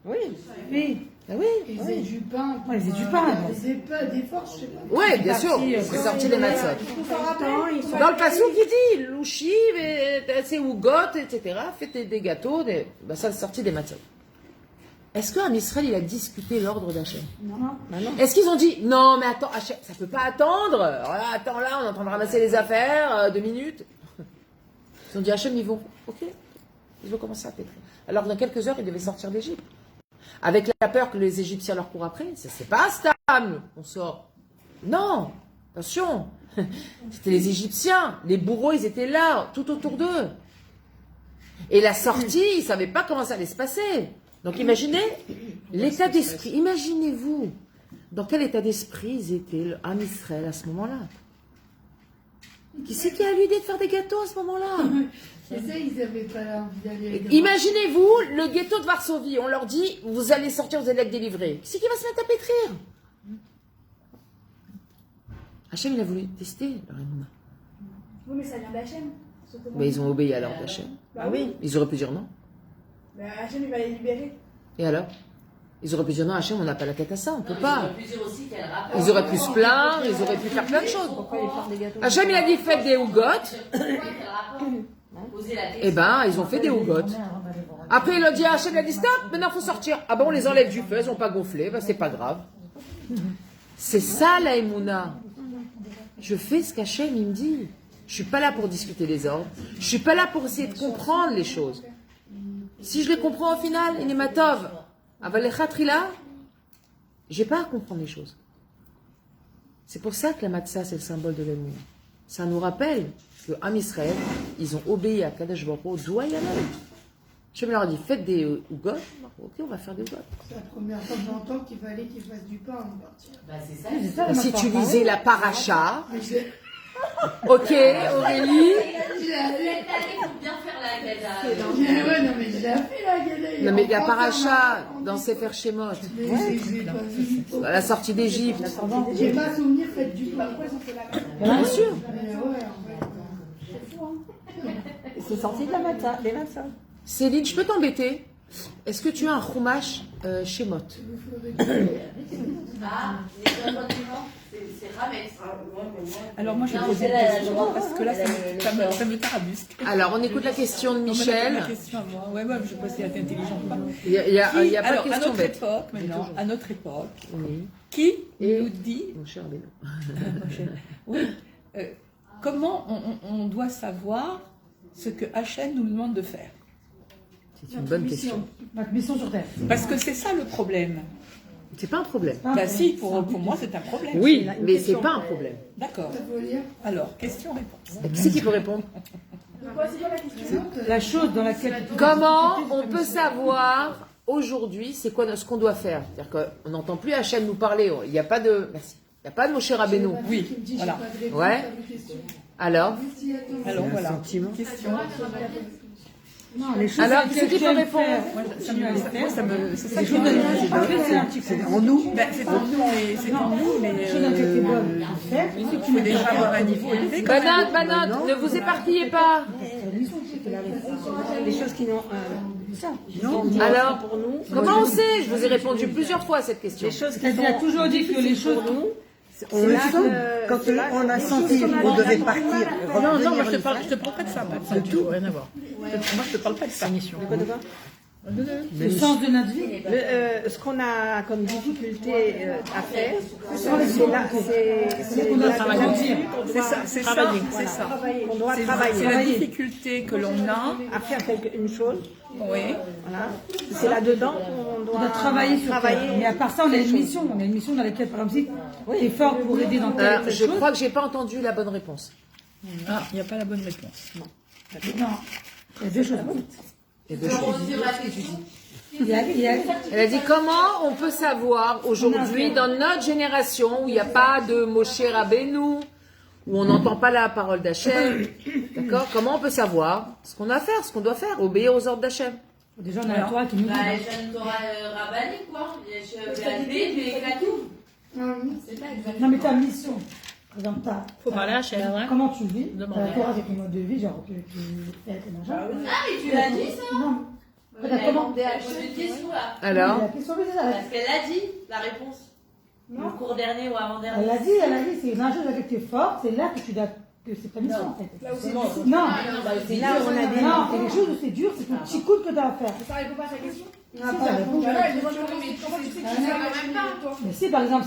Oui. Oui. Ah oui. Ils faisaient du pain. Ouais, ils faisaient du pain, là. Des forces, je sais pas. Oui, bien sûr. C'est sorti des matzot. Dans le passou qui dit, louchi, c'est ougot, etc. Faites des gâteaux, ben, ça c'est sorti des matzot. Est-ce qu'un Israël, il a discuté l'ordre d'Hachem? Non. Est-ce qu'ils ont dit, non, mais attends, Hachem, ça peut pas attendre. Voilà, attends, là, on est en train de ramasser les affaires, 2 minutes. Ils ont dit, Hachem, ils vont. Ok. Ils vont commencer à pétrir. Alors, dans quelques heures, ils devaient sortir d'Égypte. Avec la peur que les Égyptiens leur courent après, c'est pas stable, on sort. Non, attention. C'était les Égyptiens. Les bourreaux, ils étaient là, tout autour d'eux. Et la sortie, ils ne savaient pas comment ça allait se passer. Donc imaginez l'état d'esprit. Imaginez-vous dans quel état d'esprit ils étaient en Israël à ce moment-là. Qui c'est qui a eu l'idée de faire des gâteaux à ce moment-là? Tu sais, ils n'avaient pas envie d'aller. Imaginez-vous le ghetto de Varsovie. On leur dit, vous allez sortir, vous allez être délivrés. Qui c'est qui va se mettre à pétrir? Hachem, il a voulu tester leur émouna. Oui, mais ça vient d'Hachem. Mais ils ont obéi à l'ordre d'Hachem. Bah oui. Ils auraient pu dire non. Mais Hachem, il va les libérer. Et alors? Ils auraient pu dire non, Hachem, on n'a pas la tête à ça, on peut Ils pas. auraient pu dire aussi quel rapport. Ils auraient pu se plaindre, ils auraient pu faire plein de choses. Pourquoi ils partent des gâteaux? Hachem, il a dit faites des hougottes. Pourquoi quel rapport? Poser la question. Eh ben, ils ont fait des hougottes. Après, il a dit Hachem, il a dit stop, maintenant il faut sortir. Ah ben, on les enlève du feu, elles n'ont pas gonflé, ben, c'est pas grave. C'est ça la Emouna. Je fais ce qu'Hachem il me dit. Je suis pas là pour discuter les ordres. Je suis pas là pour essayer de comprendre les choses. Si je les comprends au final, il est matov. Avalechatria, j'ai pas à comprendre les choses. C'est pour ça que la matzah, c'est le symbole de l'amour. Ça nous rappelle que Am Israël, ils ont obéi à Kadosh Baruch Hu, doigt et je me leur ai dit, faites des hougottes. Ok, on va faire des hougottes. C'est la première fois que j'entends qu'il fallait qu'ils fassent du pain en partir. Bah, c'est ça. Si tu lisais la paracha, ok, Aurélie. Cette année, il faut bien faire la gada. Ouais, non, mais je l'ai fait la galère. Non mais la paracha dans Sefer Shemot, Mais j'ai pas vu. à la sortie d'Égypte. J'ai pas souvenir, faites du pain. Bien sûr. Mais ouais, en fait. C'est sorti de la matzah, des matzahs. Céline, je peux t'embêter? Est-ce que tu as un chumash Shemot? Ah, les entraînements, c'est Ramex. Alors moi, je vais Non, poser c'est une la question joie. parce que là, ça me tarabusque. Alors, on écoute la question de On me donne Michel. la question à moi. Ouais, je sais pas si elle est intelligente ou pas. Il y a pas Alors, de à question notre bête. époque, maintenant, à notre époque, Oui. qui Et- nous dit Mon cher Bélo. oui, comment on doit savoir ce que Hachem nous demande de faire? C'est une bonne question. Notre mission sur Terre. Parce que c'est ça le problème. C'est pas un problème. Bah si, pour moi, c'est un problème. Oui, mais c'est pas un problème. D'accord. Ça veut dire. Alors, question-réponse. Qui c'est qui peut répondre? La chose dans laquelle... Comment on peut savoir aujourd'hui c'est quoi ce qu'on doit faire? C'est-à-dire qu'on n'entend plus Hachem nous parler. Il n'y a pas de merci. Il n'y a pas de Moshe Rabbeinu. Oui, voilà. Ouais. Alors. Alors voilà. Sentiment. Question. Non, les choses Alors, dans qui lesquelles c'est qui peut j'aime répondre? faire. Moi, ça me fait, ça me, c'est ça Les qui choses dans lesquelles me. j'ai pas fait, c'est un petit peu. C'est en nous. Ben, c'est en nous, mais c'est en nous, mais Les choses dans lesquelles t'es bonne à faire, c'est il faut déjà avoir un niveau élevé. quand même. Banane, ne vous éparpillez pas. la mission, c'est que la réponse. Les choses qui n'ont... ça. Alors, Pour nous, comment on sait? Je vous ai répondu plusieurs fois à cette question. c'est-à-dire, il a toujours dit que les choses... On le sent. Quand on a senti qu'on devait partir. Non, moi je te parle pas de ça, moi. De tout, rien à voir. Moi je te parle pas de ça. Le sens de notre vie. Ce qu'on a comme difficulté à faire, C'est ce qu'on doit travailler. C'est ça, c'est ça, c'est ça. on doit C'est travailler la difficulté que l'on a. à faire une chose. Oui. Voilà. C'est là-dedans qu'on On doit doit travailler sur Terre. Mais à part ça, on a une mission. On a une mission dans laquelle, par exemple, si tu es fort pour aider dans telle Je chose. crois que j'ai pas entendu la bonne réponse. Ah, il n'y a pas la bonne réponse. Non. Il y a deux choses. Il y a- Elle a dit comment on peut savoir aujourd'hui dans notre génération où il n'y a pas de Moshe Rabbeinu, où on n'entend pas la parole d'Hachem, d'accord? Comment on peut savoir ce qu'on a à faire, ce qu'on doit faire, obéir aux ordres d'Hachem? Déjà, on a la Torah qui nous dit. Bah, j'ai une Torah rabbinique, quoi. Je vais allumer, je vais éclater. C'est pas exactement. Non, mais ta mission. Par exemple, Faut parler à Hachem. comment tu vis? Demander. La Torah, c'est ton mode de vie, genre, tu fais tes machins. Ah, mais tu l'as dit, ça? Non. Elle a posé une question, là. Alors, La question, c'est ça. Parce qu'elle a dit, la réponse. Le cours dernier ou avant-dernier. Elle a dit, c'est une chose dans laquelle tu es fort, c'est là que tu dois, que c'est ta mission, en fait. Non, C'est là où on a des. non, c'est les choses où c'est dur, c'est ton petit coup que tu as à faire. Ça répond pas à sa question. Si, ça répond. Comment tu sais que tu sais quand même pas, toi? Mais si par exemple,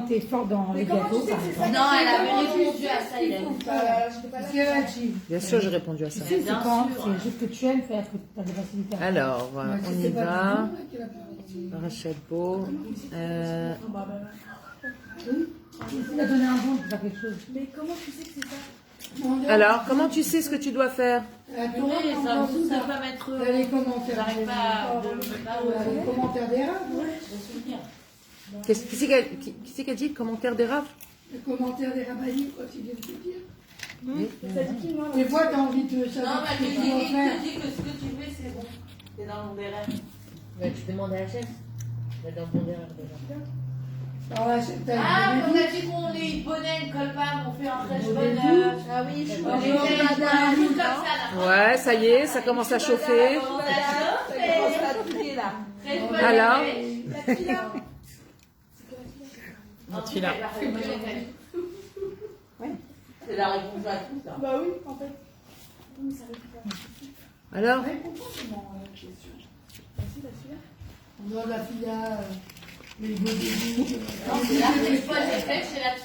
tu es fort dans les comment gâteaux, tu sais par que c'est exemple. ça? Non, elle avait répondu à ça, il a dit. J'étais pas là. Qu'est-ce qu'elle a dit? bien sûr, j'ai répondu à ça. Si, c'est quand, c'est juste que tu aimes faire, que tu as des facilités à faire. Alors, on y C'est pas va. tout le monde qui l'a parlé. Rachel Beau. Il a donné un bon pour faire quelque chose. Mais comment tu sais que c'est ça? Alors, comment tu sais ce que tu dois faire? La Torah, Mais on ça va me ça. pas mettre. Il y a les commentaires. J'arrive pas à. Les commentaires des raves. Qui c'est qui a dit le commentaire des raves? Les commentaires des rabbiniques, quand ils viennent te dire. Ça dit qui, moi? Des fois, t'as envie de Non, savoir mais ce elle que tu dois faire. te dit que ce que tu fais, c'est bon. T'es dans le monde des rêves. Mais tu demandes à Hachem. Mais dans ton derrière déjà. Ah ouais, c'est peut-être. Ah, mais on a dit qu'on est bonnet, colpam, on fait un fraîche bonheur. Ah oui, je suis tout comme ça, là. Ouais, ça y est, ça commence à chauffer. On a chauffe, Alors, Notfila. C'est la réponse à tout ça. Bah oui, en fait. Oui, ça répond pas. Alors On doit la filla, les godilles. Non, c'est la fois j'ai fait, c'est la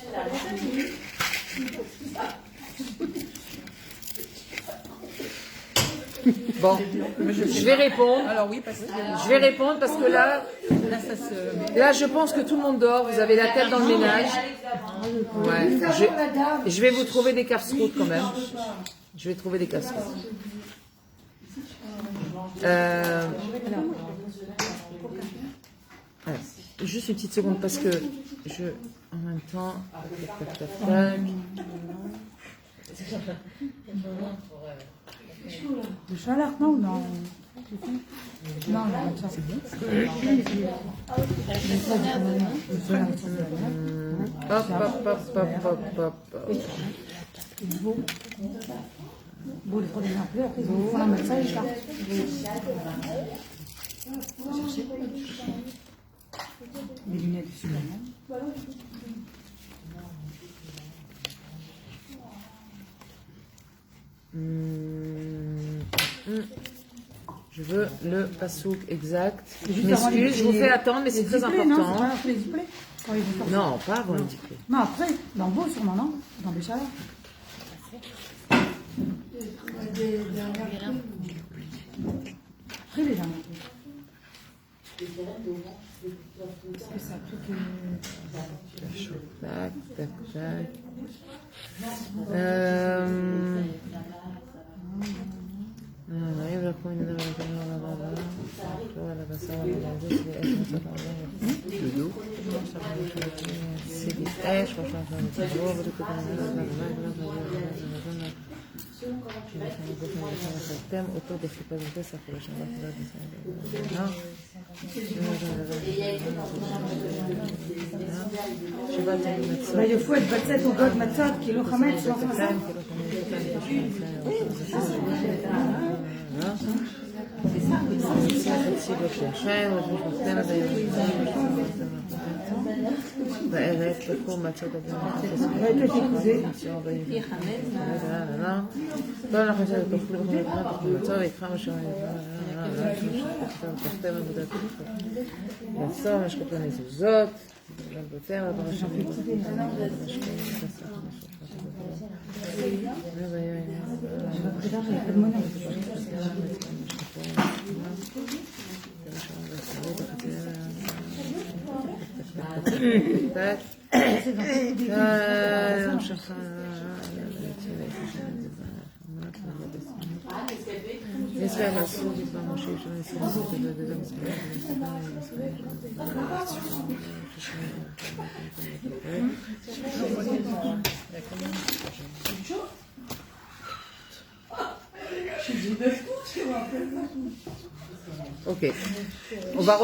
Bon, je vais répondre. Alors oui, parce que Je vais répondre parce que là, je pense que tout le monde dort. Vous avez la tête dans le ménage. Ouais. Je vais vous trouver des casse-croûtes quand même. Je vais trouver des casse-croûtes. Alors, juste une petite seconde parce que en même temps, tac, tac, tac. le chalard, non, non. Non, ça c'est bon. Hop, hop, hop, hop, hop, hop, hop. Bon, il faut les appeler, après ils vont faire un massage là. Les lunettes du Superman. Je veux le passouk exact. Je juste avant m'excuse, je vous fais attendre, mais c'est très diplés, non, c'est important. pas après les diplés quand ils vont faire ça. Non, pas avant le diplôme. Non, après, dans le beau sûrement, non? Dans les chaleurs. Après les derniers. Tac, tac, tac. Le dos. C'est des pêches, autour des Bah, il faut être batzet ou god matzot, qui l'ont remettre sur ça. בערב פתחו מצות לא אנחנו שתאכלו מצות ואיתך משהו תחתם עבודת לעצור משקפי נזוזות גם בוטר בפרשה Ok. On va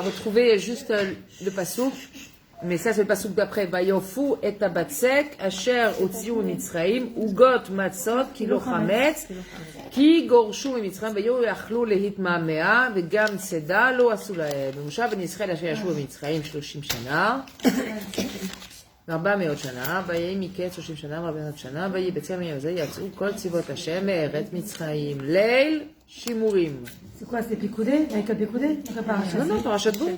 retrouver juste le passouk, mais ça c'est le passouk d'après. Vayofu et tabatsek, asher otziu mitzraim, ugot matzot, kilo chametz, ki gorshu mitzraim, vayo yachlu lehitmamea, vegam tzeda lo asu lahem. ומושב בני ישראל אשר ישבו במצרים 30 שנה. 400 שנה, ויהי מקץ 30 שנה, 400 שנה, ויהי בצלם היום הזה יצאו כל צבאות השם מארץ מצרים. ליל שימורים. C'est quoi, c'est picoudé? Avec un picoudé? Non, non, parachat de boue.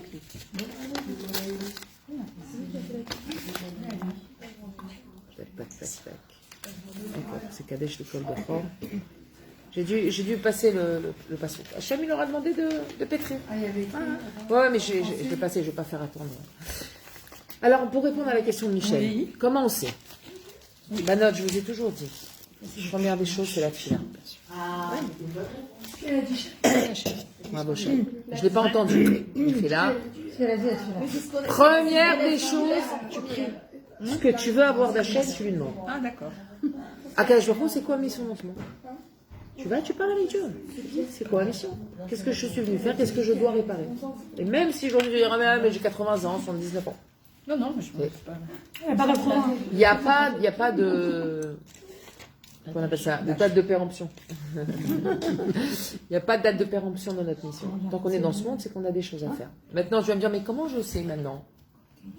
Tac, tac, tac, tac. D'accord, c'est Kadesh le col de fort. J'ai dû passer le passouk. Hachem, il leur a demandé de pétrir. Ah, il y avait Ouais, mais je l'ai passé, je ne vais pas faire attendre. Alors, pour répondre à la question de Michel, oui. Comment on sait? Banot, je vous ai toujours dit. La première des choses, c'est la tfila. Ah, Bravo, Hachem. Je ne l'ai pas entendu. Tfila. Première des choses, tu pries. Ce que tu veux avoir d'Hachem, tu lui demandes. Ah, d'accord. Akash Baruch Hu, c'est quoi la mission en ce moment? Tu vas, tu parles avec Dieu. C'est quoi la mission? Qu'est-ce que je suis venu faire? Qu'est-ce que je dois réparer? Et même si aujourd'hui je dirais, mais j'ai 80 ans, 79 ans. Non, non, mais je pense pas. Il n'y a pas de... On appelle ça de date de péremption. Il n'y a pas de date de péremption dans notre mission. Tant qu'on est dans ce monde, c'est qu'on a des choses à faire. Maintenant, je vais me dire, mais comment je sais maintenant?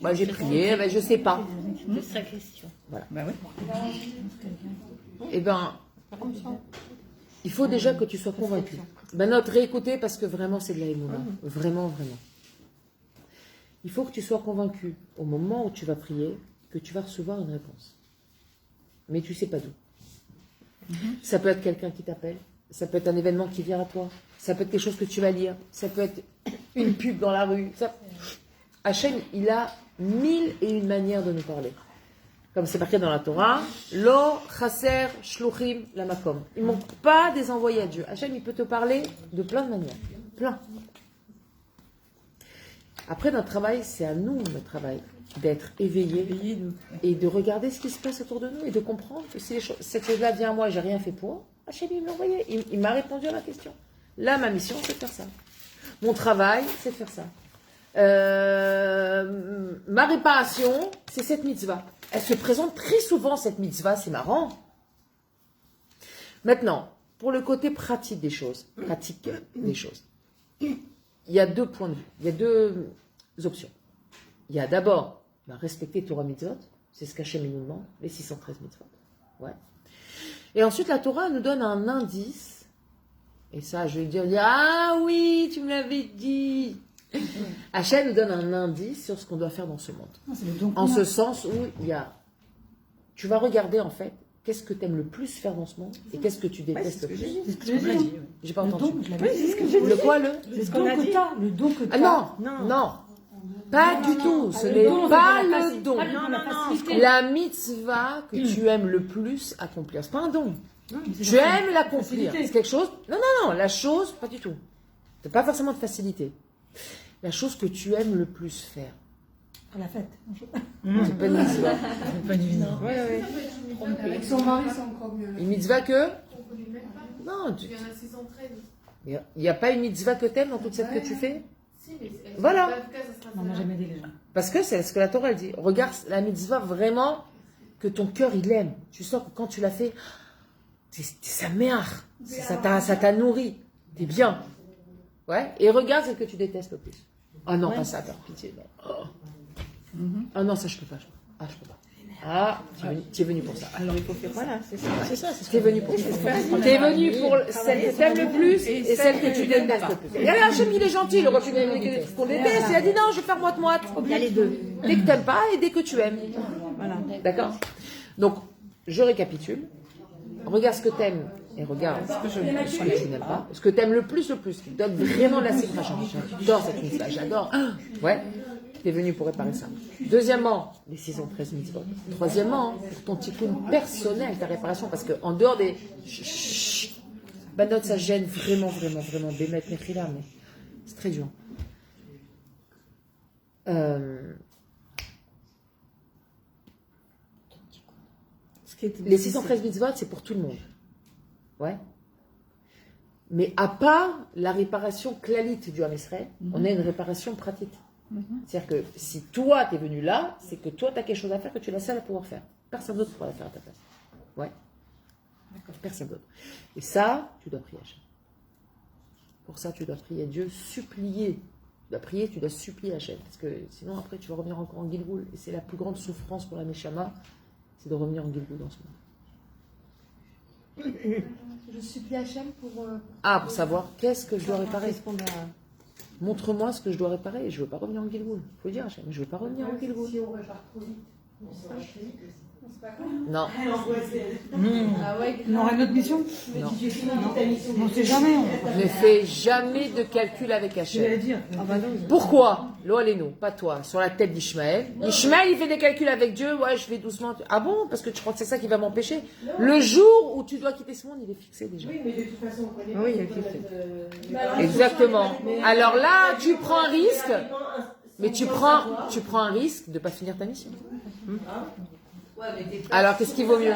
Bah, j'ai prié, ben, je sais pas. C'est sa question. Voilà. Bah oui. Eh ben, il faut déjà que tu sois convaincu. Ben, note, réécouter parce que vraiment, c'est de la émouna. Vraiment, vraiment. Il faut que tu sois convaincu au moment où tu vas prier que tu vas recevoir une réponse. Mais tu sais pas d'où. Ça peut être quelqu'un qui t'appelle, ça peut être un événement qui vient à toi, ça peut être quelque chose que tu vas lire, ça peut être une pub dans la rue. Hachem, il a 1001 manières de nous parler. Comme c'est marqué dans la Torah, Lo, Chaser, Shluchim, Lamakom. Il ne manque pas des envoyés à Dieu. Hachem, il peut te parler de plein de manières. Plein. Après, notre travail, c'est à nous, notre travail, d'être éveillés et de regarder ce qui se passe autour de nous et de comprendre que si cette chose-là vient à moi et j'ai rien fait pour, Hachem, il me l'a envoyé. Il m'a répondu à ma question. Là, ma mission, c'est de faire ça. Mon travail, c'est de faire ça. Ma réparation, c'est cette mitzvah. Elle se présente très souvent, cette mitzvah, c'est marrant. Maintenant, pour le côté pratique des choses, il y a 2 points de vue, il y a 2 options. Il y a d'abord respecter Torah mitzvot, c'est ce qu'Hachem nous demande, les 613 mitzvot. Ouais. Et ensuite, la Torah nous donne un indice, et ça, je vais dire, ah oui, tu me l'avais dit. Hachem nous donne un indice sur ce qu'on doit faire dans ce monde. En ce sens où il y a, tu vas regarder en fait, qu'est-ce que tu aimes le plus faire dans ce monde et qu'est-ce que tu détestes le plus. C'est ce que j'ai dit. J'ai pas entendu. C'est ce que j'ai dit. Le quoi, le don que t'as. Le don que t'as. Ah non. Pas du tout. Ce n'est pas le don. La mitzvah que tu aimes le plus accomplir. C'est pas un don. Tu aimes l'accomplir. C'est quelque chose. Non. La chose, pas du tout. C'est pas forcément de facilité. La chose que tu aimes le plus faire. À la fête. C'est pas une mitzvah. Ouais. Avec son mari, c'est encore mieux. Une mitzvah que non. Il y en a 613. Il n'y a pas une mitzvah que t'aimes dans toute cette que tu fais. Si, mais voilà. En tout cas, ça sera Non, moi, jamais aidé les gens. Parce que c'est ce que la Torah elle dit. Regarde la mitzvah vraiment que ton cœur il aime. Tu sens que quand tu l'as fait, c'est sa mère. Ça t'a nourri. T'es bien. Ouais. Et regarde celle que tu détestes le plus. Ah non, pas ça, par pitié. Non. Oh. Ah non, ça je peux pas. Je peux pas. Ah, tu es venu pour ça. Alors il faut faire ça. Voilà, c'est ça. Tu es venu pour ça. Tu es venu pour celle que tu aimes le plus et celle que tu détestes le plus. Regardez, Hachem, il est gentil. Il aurait pu donner ce qu'on déteste. Il a dit non, je vais faire moite-moite. Il y a les deux. Dès que tu n'aimes pas et dès que tu aimes. Voilà. D'accord. Donc, je récapitule. Regarde ce que tu aimes et regarde ce que tu n'aimes pas. Ce que tu aimes le plus, qui te donne vraiment la sécrétion. J'adore cette mitzvah, j'adore. Ouais. Tu es venu pour réparer ça. Deuxièmement, les 613 mitzvot. Troisièmement, pour ton tikkun personnel, ta réparation, parce qu'en dehors des... Banot, ça gêne vraiment. Bémet, Mechila, mais c'est très dur. Les 613 mitzvot, c'est pour tout le monde. Ouais. Mais à part la réparation clalite du Ham Israël, on a une réparation pratique. C'est-à-dire que si toi, tu es venu là, c'est que toi, tu as quelque chose à faire que tu es la seule à pouvoir faire. Personne d'autre pourra la faire à ta place. Ouais. Personne d'autre. Et ça, tu dois prier Hachem. Pour ça, tu dois prier Dieu, supplier. Tu dois prier, tu dois supplier Hachem. Parce que sinon, après, tu vas revenir encore en Gilgoul. Et c'est la plus grande souffrance pour la Neshama, c'est de revenir en Gilgoul dans ce monde. Je supplie Hachem pour... pour savoir qu'est-ce que je dois réparer. Montre-moi ce que je dois réparer. Je ne veux pas revenir en Gilgoul. Il faut dire Hachem, je ne veux pas revenir en Gilgoul. Si on répare trop vite, Non. On aura une autre mission? Non. On ne sait jamais. Ne fais jamais de calcul avec Hachem. Pourquoi? L'Oléno, pas toi, sur la tête d'Ishmaël. Ishmaël, il fait des calculs avec Dieu. Ouais, je vais doucement. Ah bon? Parce que tu crois que c'est ça qui va m'empêcher? Le jour où tu dois quitter ce monde, il est fixé déjà. Oui, mais de toute façon, on connaît oui, il est fixé. Exactement. Alors là, tu prends un risque. Mais tu prends un risque de ne pas finir ta mission. Alors, qu'est-ce qui vaut mieux?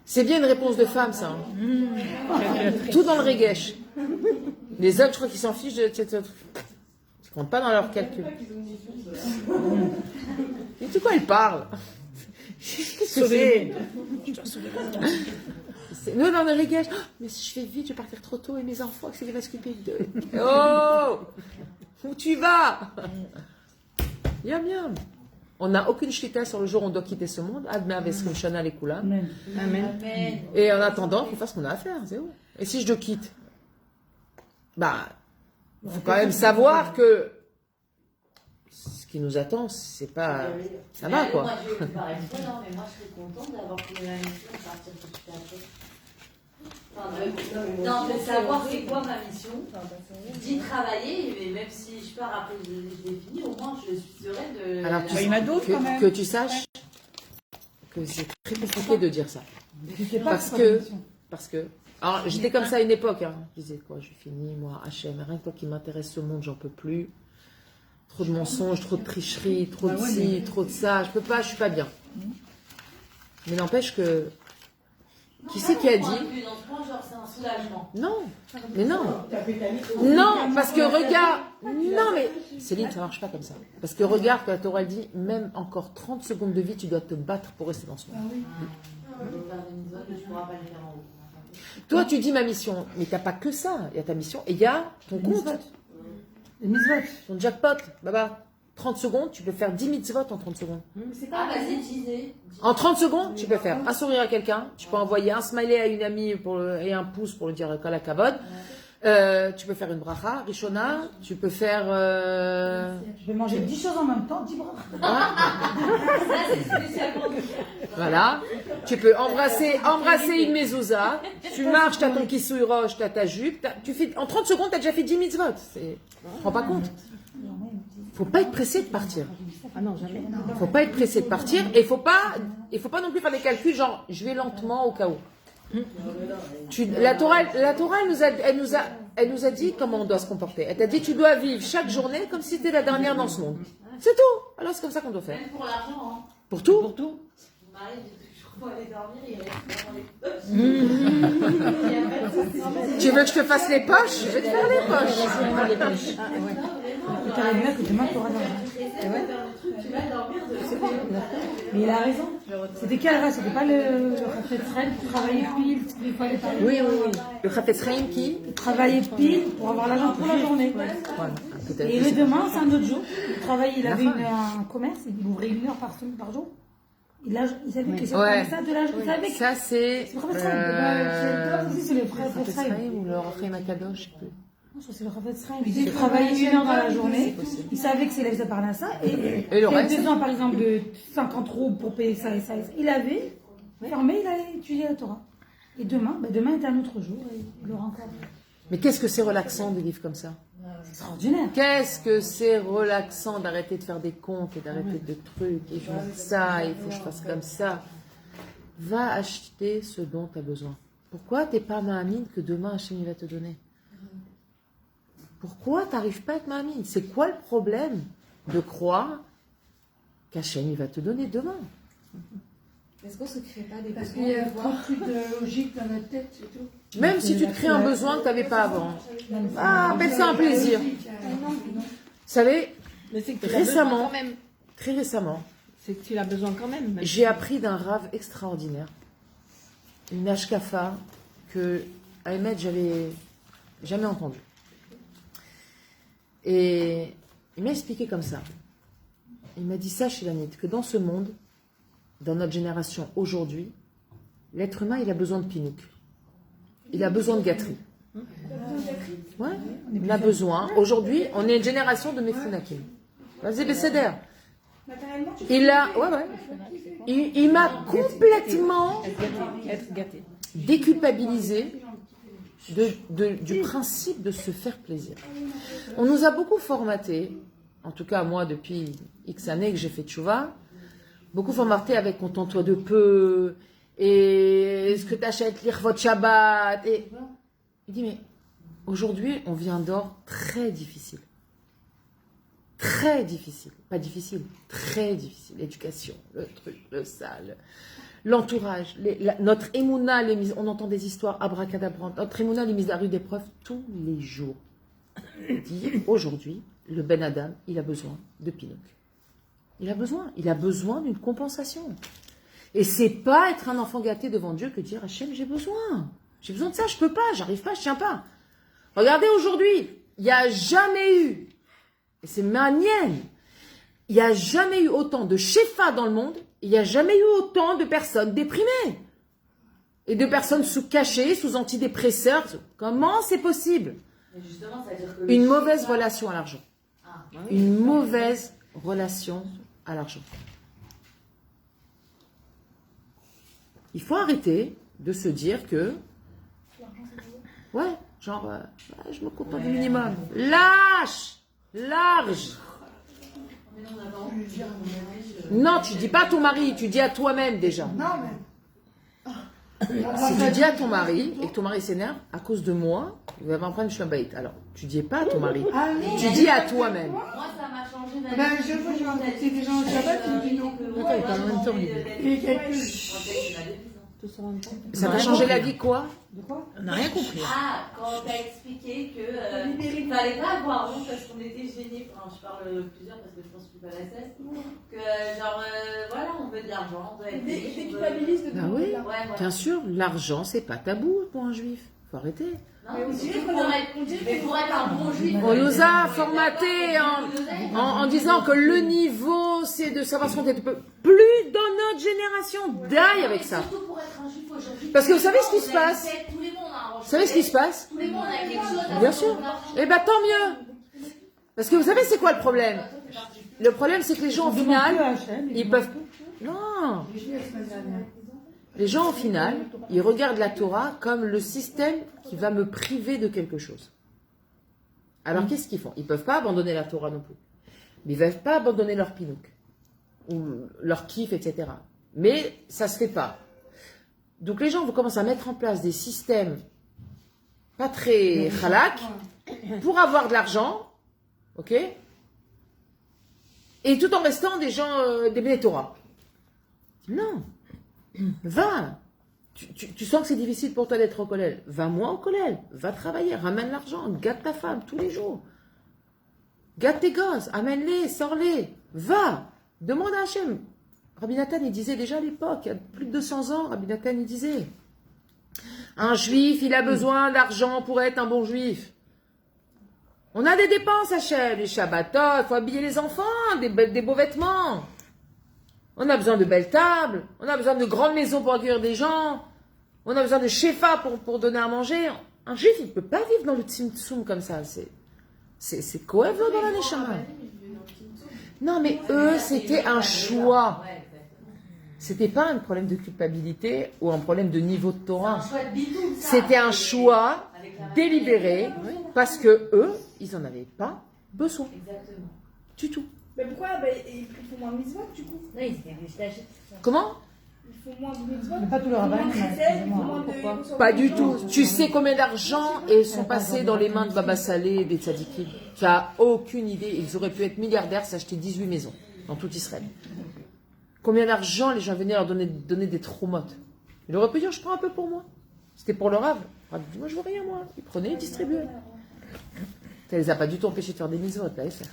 C'est bien une réponse de femme, ça. Tout dans le regesh. Les hommes, je crois qu'ils s'en fichent. Ils ne comptent pas dans leurs calculs. Et de quoi ils parlent? Qu'est-ce que c'est? Non, non, les gars, mais si je fais vite, je vais partir trop tôt et mes enfants, c'est qui va s'occuper d'eux. Oh! Où tu vas? Yam yam. On n'a aucune shlita sur le jour où on doit quitter ce monde. Admet avec Shana les Kula. Amen. Amen. Et en attendant, il faut faire ce qu'on a à faire. C'est où? Et si je te quitte? Bah, il faut quand même savoir que ce qui nous attend, c'est pas. Ça va, quoi. Moi, je vais pas exprès, non, mais moi, je serais contente d'avoir trouvé la mission de partir tout de suite après. Enfin, non, de savoir c'est quoi ma mission, d'y travailler, et même si je pars après, je l'ai fini, au moins, je suis sereine de. Alors, Il y en a d'autres, quand même. que tu saches que c'est très compliqué de dire ça. Parce que. Alors, j'étais comme ça à une époque. Hein. Je disais, quoi, je finis, moi, HM, rien que toi qui m'intéresse ce monde, j'en peux plus. Trop de mensonges, trop de tricheries, trop de ci, trop de ça. Je peux pas, je suis pas bien. Mais n'empêche que. Qui c'est qui a dit? Dans ce point, genre, c'est un soulagement. Non, mais non. Non, parce que regarde. Non, mais Céline, ça marche pas comme ça. Parce que regarde, quand la Torah dit, même encore 30 secondes de vie, tu dois te battre pour rester dans ce monde. Toi, tu dis ma mission, mais t'as pas que ça. Il y a ta mission et il y a ton compte. Les mitzvot. Ton jackpot, baba. 30 secondes, tu peux faire 10 mitzvot en 30 secondes. Ah, vas-y, disais. En 30 secondes, tu peux faire un sourire à quelqu'un, tu peux envoyer un smiley à une amie et un pouce pour lui dire Kala Kavod. Tu peux faire une bracha, Rishona, tu peux faire. Je vais manger 10 choses en même temps, 10 bras. Voilà. Tu peux embrasser une mezouza. Tu marches, t'as ton kissouille roche, t'as ta jupe. En 30 secondes, t'as déjà fait 10 mitzvot. Tu te rends pas compte? Faut pas être pressé de partir. Ah non, jamais. Faut pas être pressé de partir et faut pas non plus faire des calculs genre je vais lentement au cas où. La Torah, elle nous a dit comment on doit se comporter. Elle t'a dit tu dois vivre chaque journée comme si c'était la dernière dans ce monde. C'est tout. Alors c'est comme ça qu'on doit faire. Même pour l'argent, hein. Pour tout. Mon mari, je crois aller dormir, il reste dans les poches. Tu veux que je te fasse les poches? Je vais te faire les poches. T'as la que demain tu auras Mais il a raison. C'était quelle race? C'était pas le Rafet Sren qui travaillait pile, il fallait pas. Oui. Le Rafet Sren qui travaillait pile pour avoir l'argent pour la journée. Et le demain, c'est un autre jour. Il avait un commerce, il ouvrait 1 heure par jour. Il savait que c'était ça de l'âge. Ça, c'est. C'est le Rafet c'est le Rafet Sren ou le Rafet Makadosh, je sais plus. Je crois que c'est le Rafet Sren. Il travaillait 1 heure dans la journée. Il savait que c'est ça par là, ça. Et il avait besoin, par exemple, de 50 roubles pour payer ça et ça. Il avait fermé, il allait étudier la Torah. Et demain est un autre jour. Et il aura encore. Mais qu'est-ce que c'est relaxant de vivre comme ça? C'est extraordinaire. Qu'est-ce que c'est relaxant d'arrêter de faire des comptes et d'arrêter de trucs. Et je veux ça, il faut que je fasse comme ça. Va acheter ce dont tu as besoin. Pourquoi t'es pas ma'amine que demain Hachem va te donner? Pourquoi tu n'arrives pas à être ma'amine? C'est quoi le problème de croire qu'Hachem va te donner demain? Est-ce qu'on se crée pas des Parce qu'il y a trop de logique dans la tête, c'est tout. Même si tu te crées un besoin que tu n'avais pas avant. Ah, appelle ça un plaisir. Vous savez, récemment, très récemment, c'est que tu as besoin quand même. J'ai appris d'un rave extraordinaire, une ashkafa que, à Ahmed, j'avais jamais entendue. Et il m'a expliqué comme ça. Il m'a dit, sache, Ilanit, que dans ce monde, dans notre génération aujourd'hui, l'être humain, il a besoin de pinouk. Il a besoin de gâterie. Ouais, il a besoin. Aujourd'hui, on est une génération de Mefunakim. Vas-y, Besséder. Il m'a complètement déculpabilisé du principe de se faire plaisir. On nous a beaucoup formaté, en tout cas moi depuis X années que j'ai fait tchouva, beaucoup formaté avec contente-toi de peu, et ce que tu achètes, lire votre Shabbat. Et il dit, mais aujourd'hui, on vit un d'or très difficile. Très difficile. Pas difficile, très difficile. L'éducation, le truc, le sale, l'entourage, notre émouna, on entend des histoires abracadabrantes. Notre émouna, les mises à rude épreuve tous les jours. Il dit, aujourd'hui, le Ben Adam, il a besoin de pinouk. Il a besoin d'une compensation. Et c'est pas être un enfant gâté devant Dieu que dire Hachem, j'ai besoin de ça, je peux pas, j'arrive pas, je tiens pas. Regardez aujourd'hui, il n'y a jamais eu, et c'est manienne, il n'y a jamais eu autant de shefa dans le monde, il n'y a jamais eu autant de personnes déprimées. Et de personnes cachées, sous antidépresseurs. Comment c'est possible? Justement, ça veut dire que une mauvaise relation à l'argent. Une mauvaise relation à l'argent. Il faut arrêter de se dire que... Ouais, genre, je me contente du minimum. Lâche! Large! Non, tu dis pas à ton mari, tu dis à toi-même déjà. Non, mais... Si tu dis à ton mari et que ton mari s'énerve à cause de moi, il va m'en prendre un bait. Alors, tu dis pas à ton mari, tu dis à toi-même. Moi, ça m'a changé d'avis. Ben, je vois, j'ai rencontré des gens au Shabbat, ils me disent non. Attends, il parle en même temps, Et ça t'a changé la vie, quoi? De quoi? On n'a rien compris. Ah, quand t'as expliqué que fallait pas avoir honte parce qu'on était gênés. Enfin, je parle plusieurs parce que je pense que tu pas la cesse. Que genre, voilà, on veut de l'argent, on doit être riche. Des culpabilistes de Bah oui, Ouais, voilà. bien sûr, l'argent, c'est pas tabou pour un juif. Faut arrêter. Non, mais pour être un bon juif. On nous a formaté en disant que le niveau, c'est de savoir ce qu'on est. Plus dans notre génération, d'aille avec ça. Surtout pour être un juif aujourd'hui. Parce que vous savez ce qui se passe? Vous savez ce qui se passe? Tous les mondes a quelque chose. Bien sûr. Eh ben tant mieux. Parce que vous savez c'est quoi le problème? Le problème c'est que les gens au final, ils peuvent... Non. Les gens au final, ils regardent la Torah comme le système qui va me priver de quelque chose. Alors qu'est-ce qu'ils font? Ils ne peuvent pas abandonner la Torah non plus. Mais ils ne peuvent pas abandonner leur pinouk. Ou leur kiff, etc. Mais ça ne se fait pas. Donc les gens vont commencer à mettre en place des systèmes pas très halak pour avoir de l'argent, ok? Et tout en restant des gens, des Bnei Torah. Non, va. Tu sens que c'est difficile pour toi d'être au collège. Va-moi au collège, va travailler, ramène l'argent, gâte ta femme tous les jours. Gâte tes gosses, amène-les, sors-les, va. Demande à Hachem. Rabbi Nathan, il disait déjà à l'époque, il y a plus de 200 ans, Rabbi Nathan, il disait, un juif, il a besoin d'argent pour être un bon juif. On a des dépenses, Hachem, les Shabbatot, il faut habiller les enfants, des beaux vêtements. On a besoin de belles tables, on a besoin de grandes maisons pour accueillir des gens, on a besoin de shefa pour donner à manger. Un juif, il ne peut pas vivre dans le tzimtzum comme ça, c'est coev dans la neshama. Non, mais eux, c'était un choix. C'était pas un problème de culpabilité ou un problème de niveau de Torah. C'était un choix délibéré parce que eux, ils n'en avaient pas besoin. Exactement. Du tout. Mais pourquoi ils font moins de mitzvot du coup? Comment? Ils font moins de mitzvot. Mais pas tout le rabbin. Pas du tout. Tu sais combien d'argent sont passés dans les mains de Baba Salé et des tzadikim? Tu n'as aucune idée. Ils auraient pu être milliardaires, s'acheter 18 maisons dans tout Israël. Combien d'argent les gens venaient leur donner des traumotes? Il aurait pu dire, je prends un peu pour moi. C'était pour le Rav. Le Rav dit, moi je veux rien, moi. Ils prenaient, ils distribuaient. Ça les a pas du tout empêchés de faire des mitzvot, là, faire.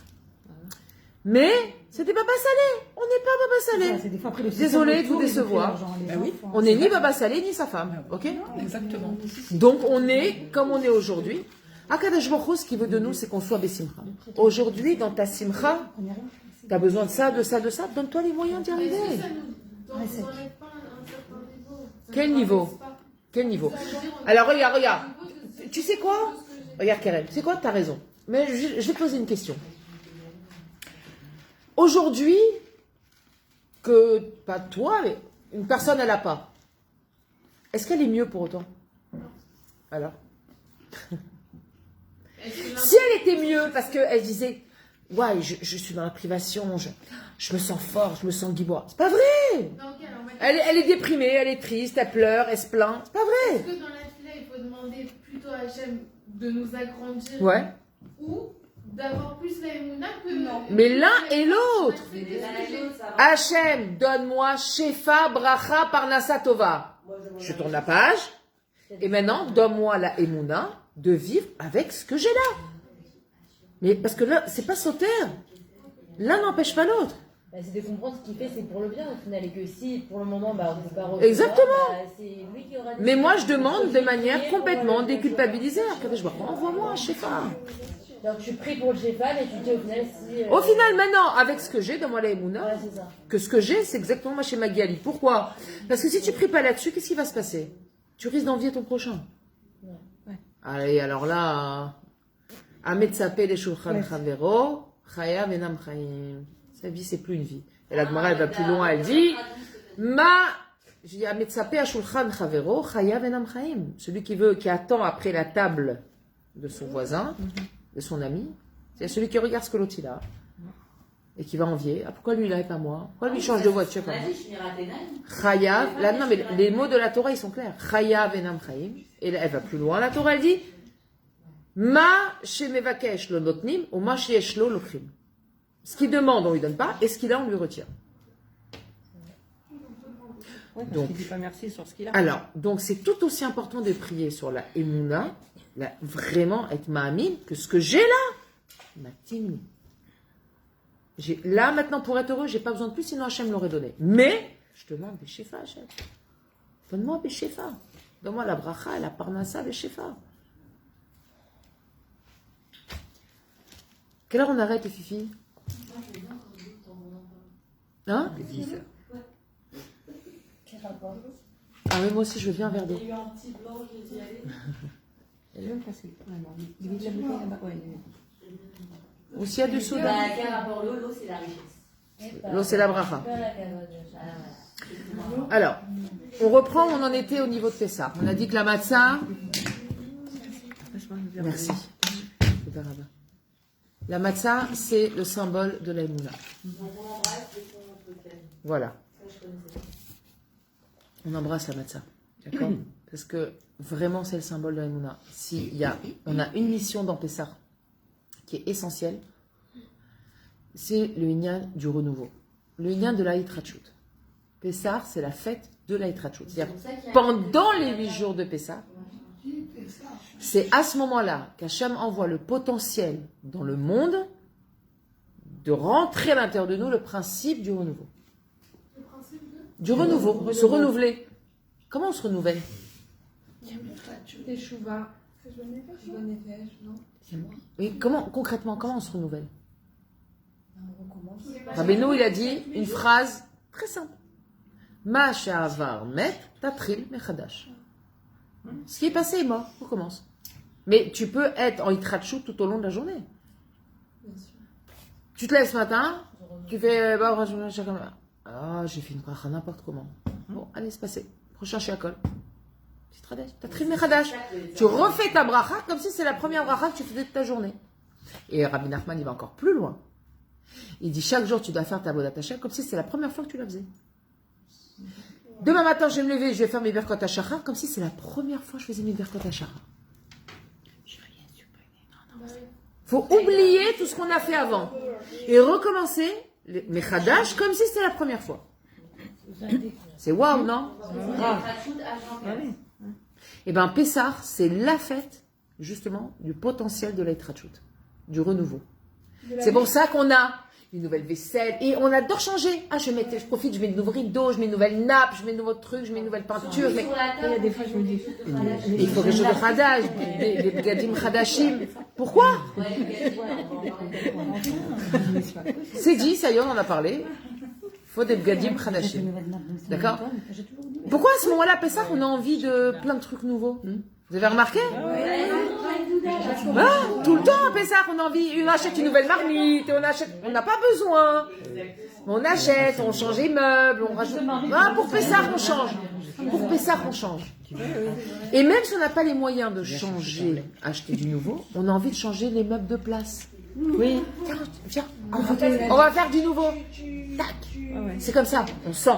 Mais, c'était Baba Salé. On n'est pas Baba Salé. Désolé de vous décevoir. On n'est ni Baba Salé, ni sa femme. Ok? Exactement. Donc, on est comme on est aujourd'hui. Akadosh Baruch Hu, ce qu'il veut de nous, c'est qu'on soit Bessimcha. Aujourd'hui, dans ta Simcha, tu as besoin de ça, de ça, de ça. Donne-toi les moyens d'y arriver. Quel niveau? Quel niveau? Alors, regarde. Tu sais quoi? Regarde, Karen. Tu sais quoi? Tu as raison. Mais je vais te poser une question. Aujourd'hui, que, pas toi, mais une personne, elle n'a pas. Est-ce qu'elle est mieux pour autant? Alors? Si elle était mieux, parce qu'elle disait, ouais, je suis dans la privation, je me sens fort, je me sens guibois. C'est pas vrai! Elle est déprimée, elle est triste, elle pleure, elle se plaint. C'est pas vrai! Est-ce que dans la fila, il faut demander plutôt à Hachem de nous agrandir? Ouais. Ou d'avoir plus la émouna que non. Mais l'un et l'autre. Hachem, donne-moi Shefa, Bracha, Parnassa Tova. Je tourne la page. Et maintenant, donne-moi la émouna de vivre avec ce que j'ai là. Mais parce que là, c'est pas sauter. L'un n'empêche pas l'autre. Bah, c'est de comprendre ce qu'il fait, c'est pour le bien au final, et que si pour le moment on ne peut pas recevoir, Exactement. c'est lui qui aura. Mais moi, je demande de manière complètement déculpabilisée. Après, je vois, envoie-moi un shefa. Donc tu pries pour le shefa, et tu dis au final si. Au final, maintenant, avec ce que j'ai dans moi la Emouna, Ouais, c'est ça. que ce que j'ai, c'est exactement moi chez Magali. Pourquoi? Parce que si tu pries pas là-dessus, qu'est-ce qui va se passer? Tu risques d'envier ton prochain. Ouais. Allez, alors là, Ahmed Sapé les Shulchan Chavero, Chaya Venam Chaim. Sa vie, c'est plus une vie. Et la Gemara, elle va plus loin, elle dit, j'ai dit, Ahmed Sapé à Shulchan Chavero, Chaya Venam Chaim. Celui qui attend après la table de son voisin, de son ami, c'est celui qui regarde ce que l'autre il a. Et qui va envier. Ah, pourquoi lui il n'a pas moi? Pourquoi lui il change de voiture pas moi? Chayav, là, non mais les mots de la Torah ils sont clairs. Chayav enam chaim. Et là, elle va plus loin. La Torah elle dit Ma shemevakesh lo notnim ou ma sheyesh lo lokrim. Ce qu'il demande on lui donne pas et ce qu'il a on lui retire. Donc, il dit pas merci sur ce qu'il a. Alors, donc c'est tout aussi important de prier sur la Emouna, vraiment être ma'amin, que ce que j'ai là, ma timni. Là, maintenant, pour être heureux, j'ai pas besoin de plus, sinon Hachem l'aurait donné. Mais, je demande des shefa, Hachem. Donne-moi des shefa. Donne-moi la bracha, la parnassa, des shefa. Quelle heure on arrête, les filles? Hein? Ah oui, moi aussi, je veux bien un verre d'eau. Il y a eu un petit blanc, j'ai dit aller. Elle est même passée. Il vide la bouteille là-bas. Ouais. Aussi, il y a du soda. Bah, quel rapport l'eau, c'est la richesse. L'eau, c'est la bracha. Alors, on reprend où on en était au niveau de Pessah. On a dit que la matzah... Merci. La matzah, c'est le symbole de la Emouna. Voilà. On embrasse la matzah. D'accord? Parce que vraiment, c'est le symbole de la Emouna. On a une mission dans Pessah qui est essentielle. C'est le Inyan du renouveau. Le Inyan de la Hitrachut. Pessah, c'est la fête de la Hitrachut. C'est-à-dire, pendant les 8 jours de Pessah, c'est à ce moment-là qu'Hachem envoie le potentiel dans le monde de rentrer à l'intérieur de nous le principe du renouveau. Le principe Du renouveau, se renouveler. Comment on se renouvelle? des chouvas. Oui, concrètement, comment on se renouvelle? Rabbeinu, il a dit une phrase très simple. Ma she'avar met tatril mechadash. Ce qui est passé est mort, on recommence. Mais tu peux être en hitrachut tout au long de la journée. Tu te lèves ce matin, tu fais j'ai fait une bracha n'importe comment. Bon, allez, c'est passé. Prochain shiakol. Tatril mechadash. Tu refais ta bracha comme si c'est la première bracha que tu faisais de ta journée. Et Rabbi Nachman, il va encore plus loin. Il dit chaque jour tu dois faire ta Avodat Hashem comme si c'est la première fois que tu la faisais. Demain matin je vais me lever, je vais faire mes Birkot HaShachar comme si c'est la première fois que je faisais mes Birkot HaShachar. Faut oublier tout ce qu'on a fait avant et recommencer mes Khadash comme si c'était la première fois. C'est waouh, non? Et bien Pessah, c'est la fête justement du potentiel de l'Hitrachut, du renouveau. C'est pour ça qu'on a une nouvelle vaisselle et on adore changer. Ah, je profite, je mets de nouveaux rideaux, je mets une nouvelle nappe, je mets de nouveaux trucs, je mets une nouvelle peinture. Il y a des fois, je me dis. Il faut que je de Khadash, des Bgadim Khadashim. Pourquoi? C'est dit, ça y est, on en a parlé. Il faut des Bgadim Khadashim. D'accord? Pourquoi à ce moment-là, Pessah, on a envie de plein de trucs nouveaux? Vous avez remarqué? Tout le temps à Pessah, on a envie, on achète une nouvelle marmite, on n'a pas besoin. On achète, on change les meubles, on rajoute. Pour Pessah, on change. Pour Pessah, on change. Et même si on n'a pas les moyens de changer, acheter du nouveau, on a envie de changer les meubles de place. Oui. Viens, on va faire du nouveau. Tac. C'est comme ça, on sent.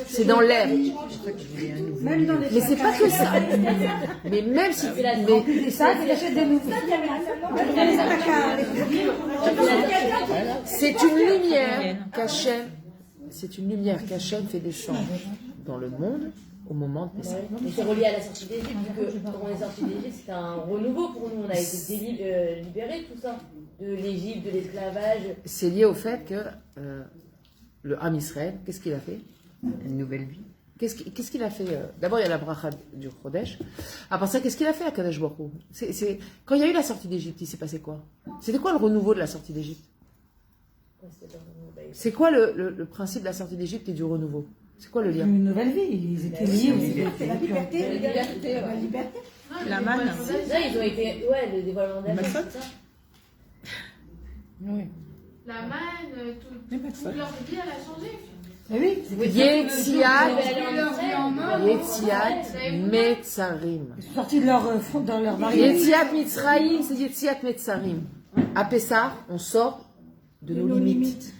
C'est dans l'air. Mais c'est pas que ça. Mais même si. Mais ça, il achète des nouveaux. c'est une lumière qu'Hachem. C'est une lumière qu'Hachem fait descendre dans le monde au moment de Pessah. Mais c'est relié à la sortie d'Égypte, vu que quand on est sorti d'Égypte, c'était un renouveau pour nous. On a été libérés, tout ça. De l'Égypte, de l'esclavage. C'est lié au fait que le Ham Israël, qu'est-ce qu'il a fait? Une nouvelle vie. Qu'est-ce qu'il a fait? D'abord, il y a la bracha du Chodesh. Après ça, qu'est-ce qu'il a fait à Kadesh Baruch Hu? Quand il y a eu la sortie d'Égypte, il s'est passé quoi? C'était quoi le renouveau de la sortie d'Égypte? C'est quoi le principe de la sortie d'Égypte et du renouveau? C'est quoi le lien? Une nouvelle vie, ils étaient liés. La liberté. La liberté. La manne. Là, ils ont été. Ouais, le dévoilement d'Adam, c'est ça. Oui. La manne, toute leur vie, elle a changé. Oui. Yetziat Metzarim. Ils sont sortis de leur front, dans leur barrière. Yetziat Mitzraïm, c'est Yetziat Metzarim. À Pessah, on sort de nos limites.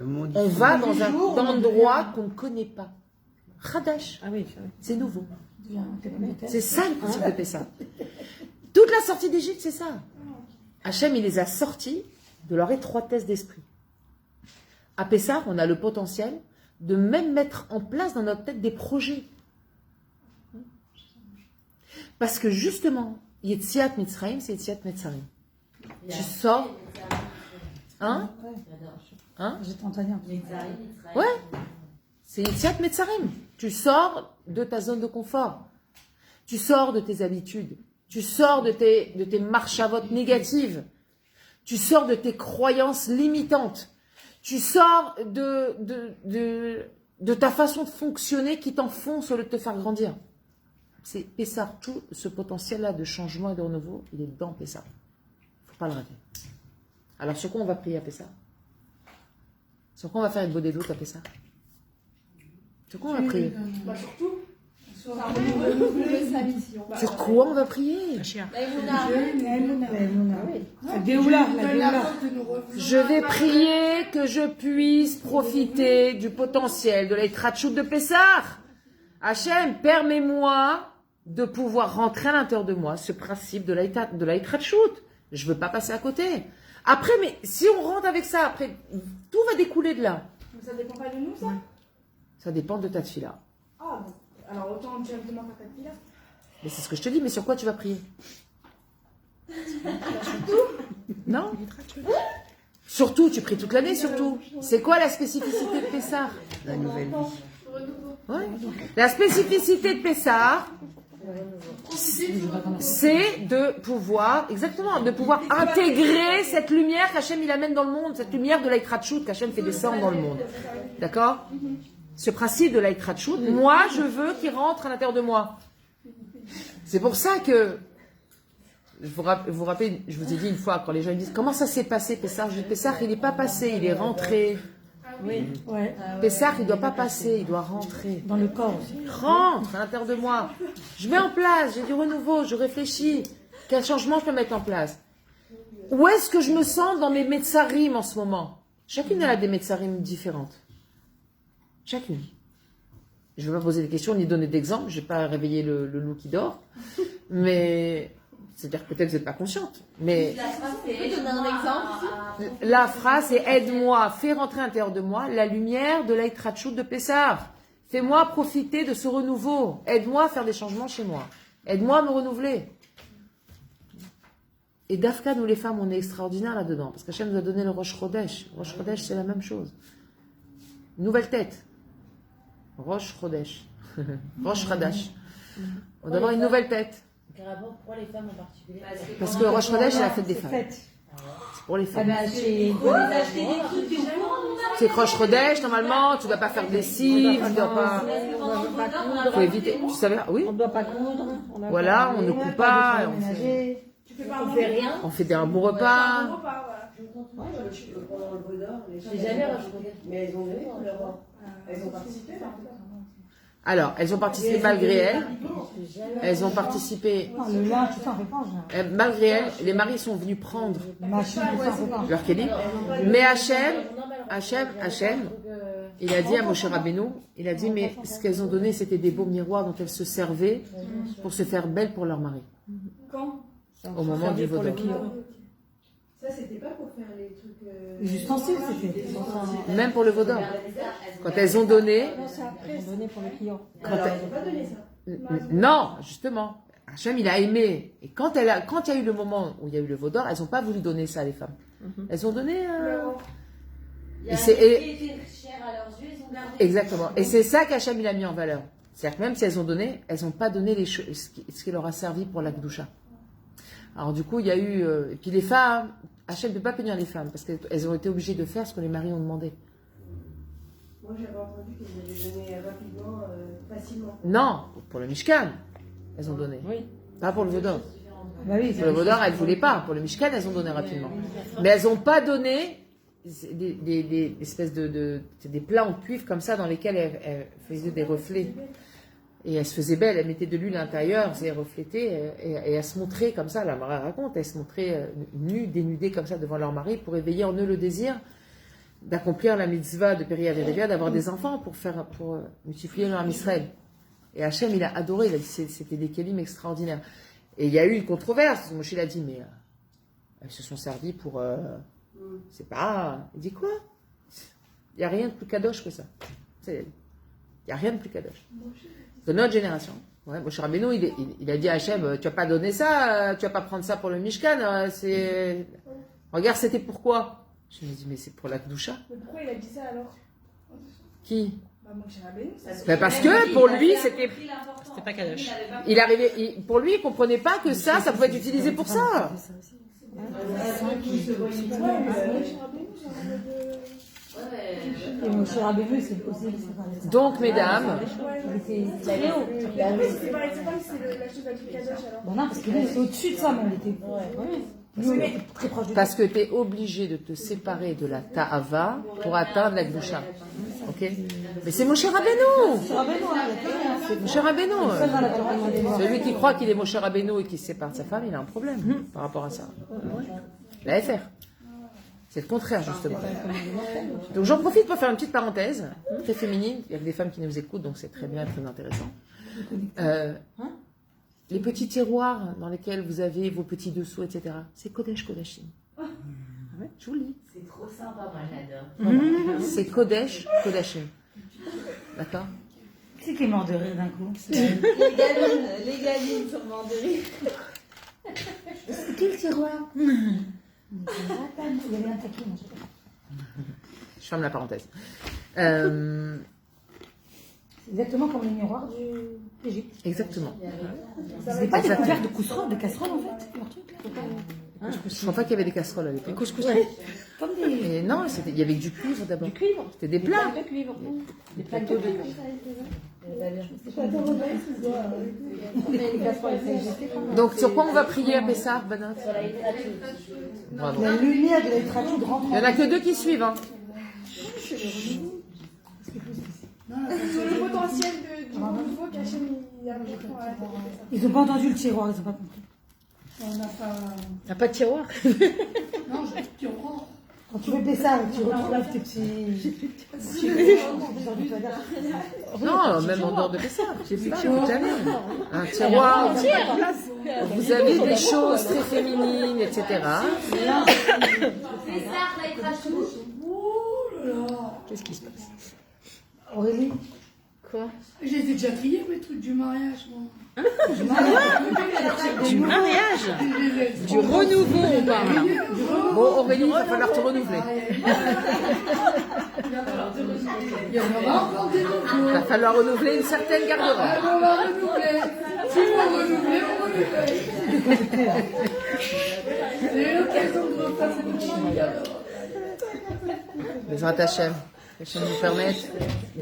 On va dans un endroit qu'on ne connaît pas. Chadash. Ah oui, c'est nouveau. C'est ça le principe de Pessah. Toute la sortie d'Égypte, c'est ça. Hachem, il les a sortis de leur étroitesse d'esprit. À Pessah, on a le potentiel de même mettre en place dans notre tête des projets. Parce que justement, Yetziat Mitzrayim, c'est Yetziat Metzarim. Tu sors. Hein? J'étais en train de dire. Ouais. C'est Yetziat Metzarim. Tu sors de ta zone de confort. Tu sors de tes habitudes. Tu sors de tes marchavotes négatives. Tu sors de tes croyances limitantes. Tu sors de ta façon de fonctionner qui t'enfonce au lieu de te faire grandir. C'est Pessah. Tout ce potentiel-là de changement et de renouveau, il est dans Pessah. Il ne faut pas le rater. Alors, sur quoi on va prier à Pessah? Sur quoi on va faire une bodé doute à Pessah? Sur quoi on va prier? Surtout, sur quoi on va prier? Je vais prier que je puisse profiter du potentiel de l'Eitrachout de Pessah. Hachem, permets-moi de pouvoir rentrer à l'intérieur de moi ce principe de l'Eitrachout. Je ne veux pas passer à côté. Après, mais si on rentre avec ça, après, tout va découler de là. Ça dépend pas de nous, ça? Ça dépend de ta tefila. Ah, alors autant directement faire ta tefila. Mais c'est ce que je te dis, mais sur quoi tu vas prier? Non? Surtout, tu pries toute l'année, surtout. C'est quoi la spécificité de Pessah? La nouvelle vie. Ouais. La spécificité de Pessah, c'est de pouvoir, exactement, de pouvoir intégrer cette lumière qu'Hachem il amène dans le monde, cette lumière de l'Eitrachout qu'Hachem fait descendre dans le monde. D'accord? Ce principe de l'Eitrachout, moi je veux qu'il rentre à l'intérieur de moi. C'est pour ça que, vous rappelez, je vous ai dit une fois, quand les gens me disent, comment ça s'est passé Pessah? Je dis, Pessah il n'est pas passé, il est rentré. Oui. Ouais. Pessah, il ne doit pas passer, il doit rentrer. Dans le corps aussi. Rentre à l'intérieur de moi. Je mets en place, j'ai du renouveau, je réfléchis. Quel changement je peux mettre en place? Où est-ce que je me sens dans mes metzarim en ce moment? Chacune elle a des metzarim différentes. Chacune. Je ne vais pas poser des questions ni donner d'exemples, je ne vais pas réveiller le loup qui dort. Mais, c'est-à-dire que peut-être vous n'êtes pas consciente. Mais La phrase, c'est donner un exemple. la phrase, c'est aide-moi, fais rentrer à l'intérieur de moi la lumière de l'Eitrachout de Pessah. Fais-moi profiter de ce renouveau. Aide-moi à faire des changements chez moi. Aide-moi à me renouveler. Et Dafka, nous les femmes, on est extraordinaires là-dedans. Parce qu'Hachem nous a donné le Rosh Chodesh. Rosh Chodesh, c'est la même chose. Nouvelle tête. Rosh Chodesh. Rosh Chadash. On doit avoir une nouvelle tête. Pourquoi les femmes en particulier? Parce que Rosh Chodesh, c'est la fête des femmes. C'est pour les femmes. C'est Rosh Chodesh, normalement, tu ne dois pas faire de lessive, tu ne dois pas... Il faut éviter. Tu savais? Oui. On ne doit pas coudre. Voilà, on ne coupe pas. On fait rien. On fait un bon repas. J'ai jamais reçu. Mais elles ont donné elles ont participé là. Alors, elles ont participé malgré elles. Elles ont participé. Le lin, tu t'en fais pas, genre. Malgré elles, les maris sont venus prendre Machine, tu t'en fais pas. leur kélim. Mais Hachem, il a dit à Moshe Rabbeinu, il a dit, mais ce qu'elles ont donné, c'était des beaux miroirs dont elles se servaient pour se faire belles pour leur mari. Quand? Au moment du vaudor. Ça, c'était pas pour faire les trucs. Les ustensiles, c'était. Même pour le vaudor. Quand elles ont donné. Elles ont donné pour le client. Alors, elles n'ont pas donné ça. Non, justement. Hachem, il a aimé. Et quand il y a eu le moment où il y a eu le vaudor, elles n'ont pas voulu donner ça, les femmes. Elles ont donné Il y a un qui était cher à leurs yeux, ils ont gardé. Exactement. Et c'est ça qu'Hachem il a mis en valeur. C'est-à-dire que même si elles ont donné, elles n'ont pas donné ce qui leur a servi pour la Gdoucha. Alors du coup, il y a eu... et puis les femmes, Hachem ne peut pas punir les femmes parce qu'elles ont été obligées de faire ce que les maris ont demandé. Moi, j'avais entendu qu'ils avaient donné rapidement, facilement. Non, pour le Mishkan, elles ont donné. Oui. Pas pour le Vaudor. Bah oui, Pour le Vaudor, elles ne voulaient pas. Pour le Mishkan, elles ont donné rapidement. Mais elles n'ont pas donné des espèces des plats en cuivre comme ça dans lesquels elles faisaient des reflets. Et elles se faisaient belles, elles mettaient de l'huile à l'intérieur, elles reflétaient, et elles se montraient comme ça, la Mara raconte, elles se montraient nues, dénudées comme ça devant leur mari pour éveiller en eux le désir d'accomplir la mitzvah de Péria Vérévia, d'avoir des enfants pour multiplier leur Israël. Et Hachem, il a adoré, il a dit c'était des kélim extraordinaires. Et il y a eu une controverse, Moshe l'a dit, mais elles se sont servies pour... c'est pas... Il dit quoi? Il n'y a rien de plus kadosh que ça. Il n'y a rien de plus kadosh. De notre génération. Ouais, Moshe Rabbeinu, il a dit à Hachem, tu vas pas donner ça, tu vas pas prendre ça pour le Mishkan, regarde, c'était pourquoi? Je me dis, mais c'est pour la Kedusha. Mais pourquoi il a dit ça alors? Qui? Moshe Rabbeinu. Parce que pour lui, c'était pas Kadosh. Il arrivait, pour lui, il comprenait pas que ça pouvait être utilisé pour ça. Et Moshe Rabbeinu, c'est possible. Donc, mesdames, C'est très haut. C'est pas c'est la chose la plus kadosh alors. Bon, non, parce que lui, c'est au-dessus de ça, mais on était. Nous, on était très proche de parce que tu es obligé de te séparer de la ta'ava pour atteindre la Kedusha. Ok? Mais c'est Moshe Rabbeinu! C'est Moshe Rabbeinu! Celui qui croit qu'il est Moshe Rabbeinu et qui se sépare de sa femme, il a un problème par rapport à ça. La FR. C'est le contraire, justement. Donc j'en profite pour faire une petite parenthèse, très féminine. Il y a des femmes qui nous écoutent, donc c'est très bien, très intéressant. Les petits tiroirs dans lesquels vous avez vos petits dessous, etc. C'est Kodesh Kodashim. Ouais, je vous le dis. C'est trop sympa, moi j'adore. Voilà. C'est Kodesh Kodashim. D'accord? C'est qui est mort de rire d'un coup. Les gamines sont mortes de rire. C'est qui le tiroir? Il y avait un taquet, moi, je sais pas. Je ferme la parenthèse. C'est exactement comme les miroirs d'Égypte. Exactement. C'était pas des couverts de casseroles, en fait, leur truc là. Je ne crois pas qu'il y avait des casseroles à l'époque. Comme des. Et non, il y avait du cuivre d'abord. Du cuivre. C'était des plats. de cuivre. Des plaques de cuivre. Donc, sur quoi on va prier à Pessah, Banat? Bravo. La lumière de la littérature rentre. Il n'y en a que 2 qui suivent. Hein. Le potentiel du renouveau qu'Hachem il a mis à la tête. Ils n'ont pas entendu le tiroir, ils n'ont pas compris. On n'a pas. T'as pas de tiroir? Non, tu reprends. Quand tu fais ça, tu retrouves tes petits. Non, même en dehors de Pessah. J'ai fait jamais. Un tiroir. Vous avez des choses très féminines, etc. C'est ça, là, il crache tout. Qu'est-ce qui se passe? Aurélie. Quoi? Je les ai déjà triés, mes trucs du mariage, moi. Du mariage? Du renouveau, on parle là. Bon, Aurélie, il va falloir te renouveler. Il y en aura encore des nouveaux. Il va falloir renouveler une certaine garde-robe. On va renouveler. Si on renouvelle, on renouvelle. C'est l'occasion de refaire cette petite garde-robe. Les Hachem. Hachem nous permette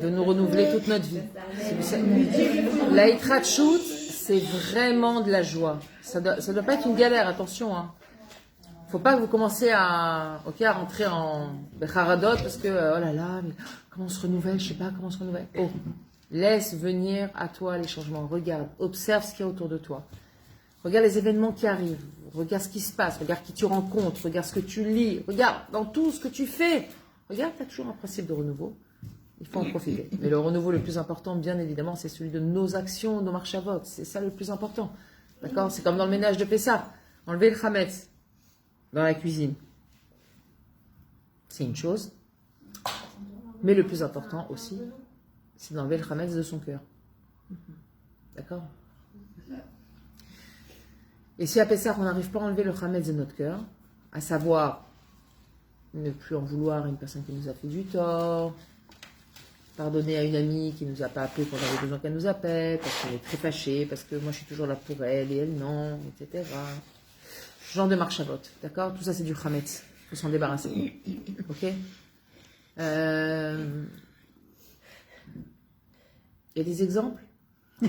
de nous renouveler toute notre vie. La Hitratchout, c'est vraiment de la joie. Ça doit pas être une galère, attention. Hein. Faut pas que vous commencez à rentrer en Becharadot parce que, oh là là, mais comment on se renouvelle, je sais pas comment on se renouvelle. Oh, laisse venir à toi les changements. Regarde, observe ce qu'il y a autour de toi. Regarde les événements qui arrivent. Regarde ce qui se passe. Regarde qui tu rencontres. Regarde ce que tu lis. Regarde dans tout ce que tu fais. Regarde, tu as toujours un principe de renouveau. Il faut en profiter. Mais le renouveau le plus important, bien évidemment, c'est celui de nos actions, nos marches à vote. C'est ça le plus important. D'accord? C'est comme dans le ménage de Pessah. Enlever le chametz dans la cuisine. C'est une chose. Mais le plus important aussi, c'est d'enlever le chametz de son cœur. D'accord? Et si à Pessah, on n'arrive pas à enlever le chametz de notre cœur, à savoir Ne plus en vouloir à une personne qui nous a fait du tort. Pardonner à une amie qui nous a pas appelé quand on avait besoin qu'elle nous appelle, parce qu'on est très fâchée, parce que moi je suis toujours là pour elle et elle non, etc. Ce genre de marche à vote, d'accord? Tout ça c'est du Hametz. Il faut s'en débarrasser. Ok? Il y a des exemples? Je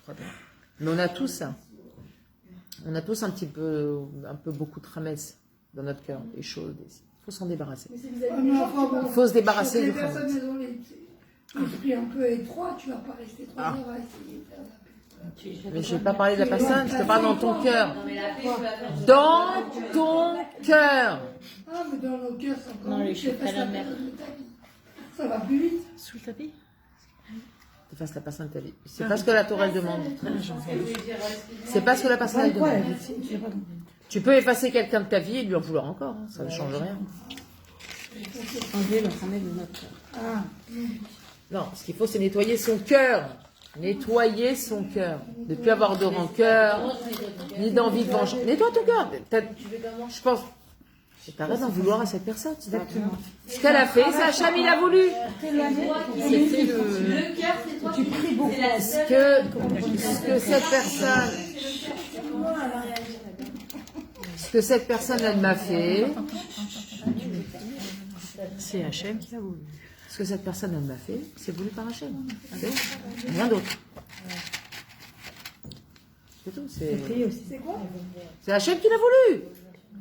crois bien. Mais on a tous ça. On a tous un peu beaucoup de Hametz dans notre cœur, des choses. Il faut s'en débarrasser. Il faut se débarrasser du Hametz. Les personnes, elles ont l'esprit un peu étroit, tu vas pas rester 3 heures à essayer de faire la paix. Mais je ne vais pas parler de la personne, je te parle dans ton cœur. Dans ton cœur. Ah, mais dans nos cœurs, c'est encore Non, mieux. les cheveux à la mer. Ça va plus vite. Sous le tapis? Tu fasses la personne de ta vie. C'est pas ce que la Torah elle demande. C'est pas ce que la personne elle demande. Tu peux effacer quelqu'un de ta vie et lui en vouloir encore. Hein. Ça ne change rien. Enlever le Hametz de notre cœur. Ah. Non, ce qu'il faut, c'est nettoyer son cœur. Nettoyer son cœur. Ne plus avoir de rancœur, ni d'envie de vengeance. Nettoie ton cœur. Je pense. T'arrêtes d'en vouloir à cette personne. Exactement. Ce qu'elle a fait, c'est Hacham, il a voulu. Le cœur, c'est toi qui pries beaucoup. Ce que cette personne, elle m'a fait. C'est Hachem qui a voulu. Ce que cette personne, elle m'a fait, c'est voulu par Hachem. Rien d'autre. C'est tout. C'est quoi? C'est Hachem qui l'a voulu.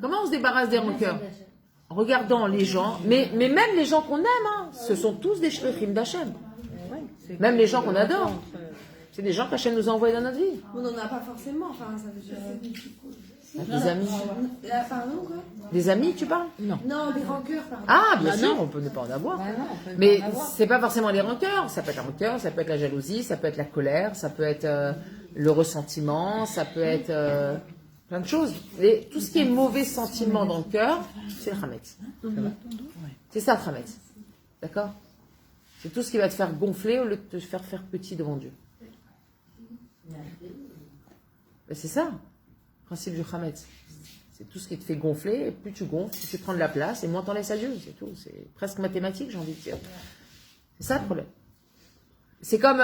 Comment on se débarrasse des rancœurs? En regardant les gens, mais même les gens qu'on aime, hein, ce sont tous des shlichim d'Hachem. Même les gens qu'on adore. C'est des gens qu'Hachem nous a envoyés dans notre vie. On n'en a pas forcément, enfin, ça veut dire. Des amis. Pardon, quoi? Des amis, tu parles? Non. Non, des rancœurs, pardon. Ah, bien sûr, on peut ne pas en avoir. Mais c'est pas forcément les rancœurs. Ça peut être la rancœur, ça peut être la jalousie, ça peut être la colère, ça peut être le ressentiment, ça peut être plein de choses. Et tout ce qui est mauvais sentiment dans le cœur, c'est le Hametz. C'est ça le Hametz. D'accord? C'est tout ce qui va te faire gonfler au lieu de te faire petit devant Dieu. Ben c'est ça, le principe du Hametz. C'est tout ce qui te fait gonfler, et plus tu gonfles, plus tu prends de la place, et moins t'en laisses à Dieu, c'est tout. C'est presque mathématique, j'ai envie de dire. C'est ça le problème. C'est comme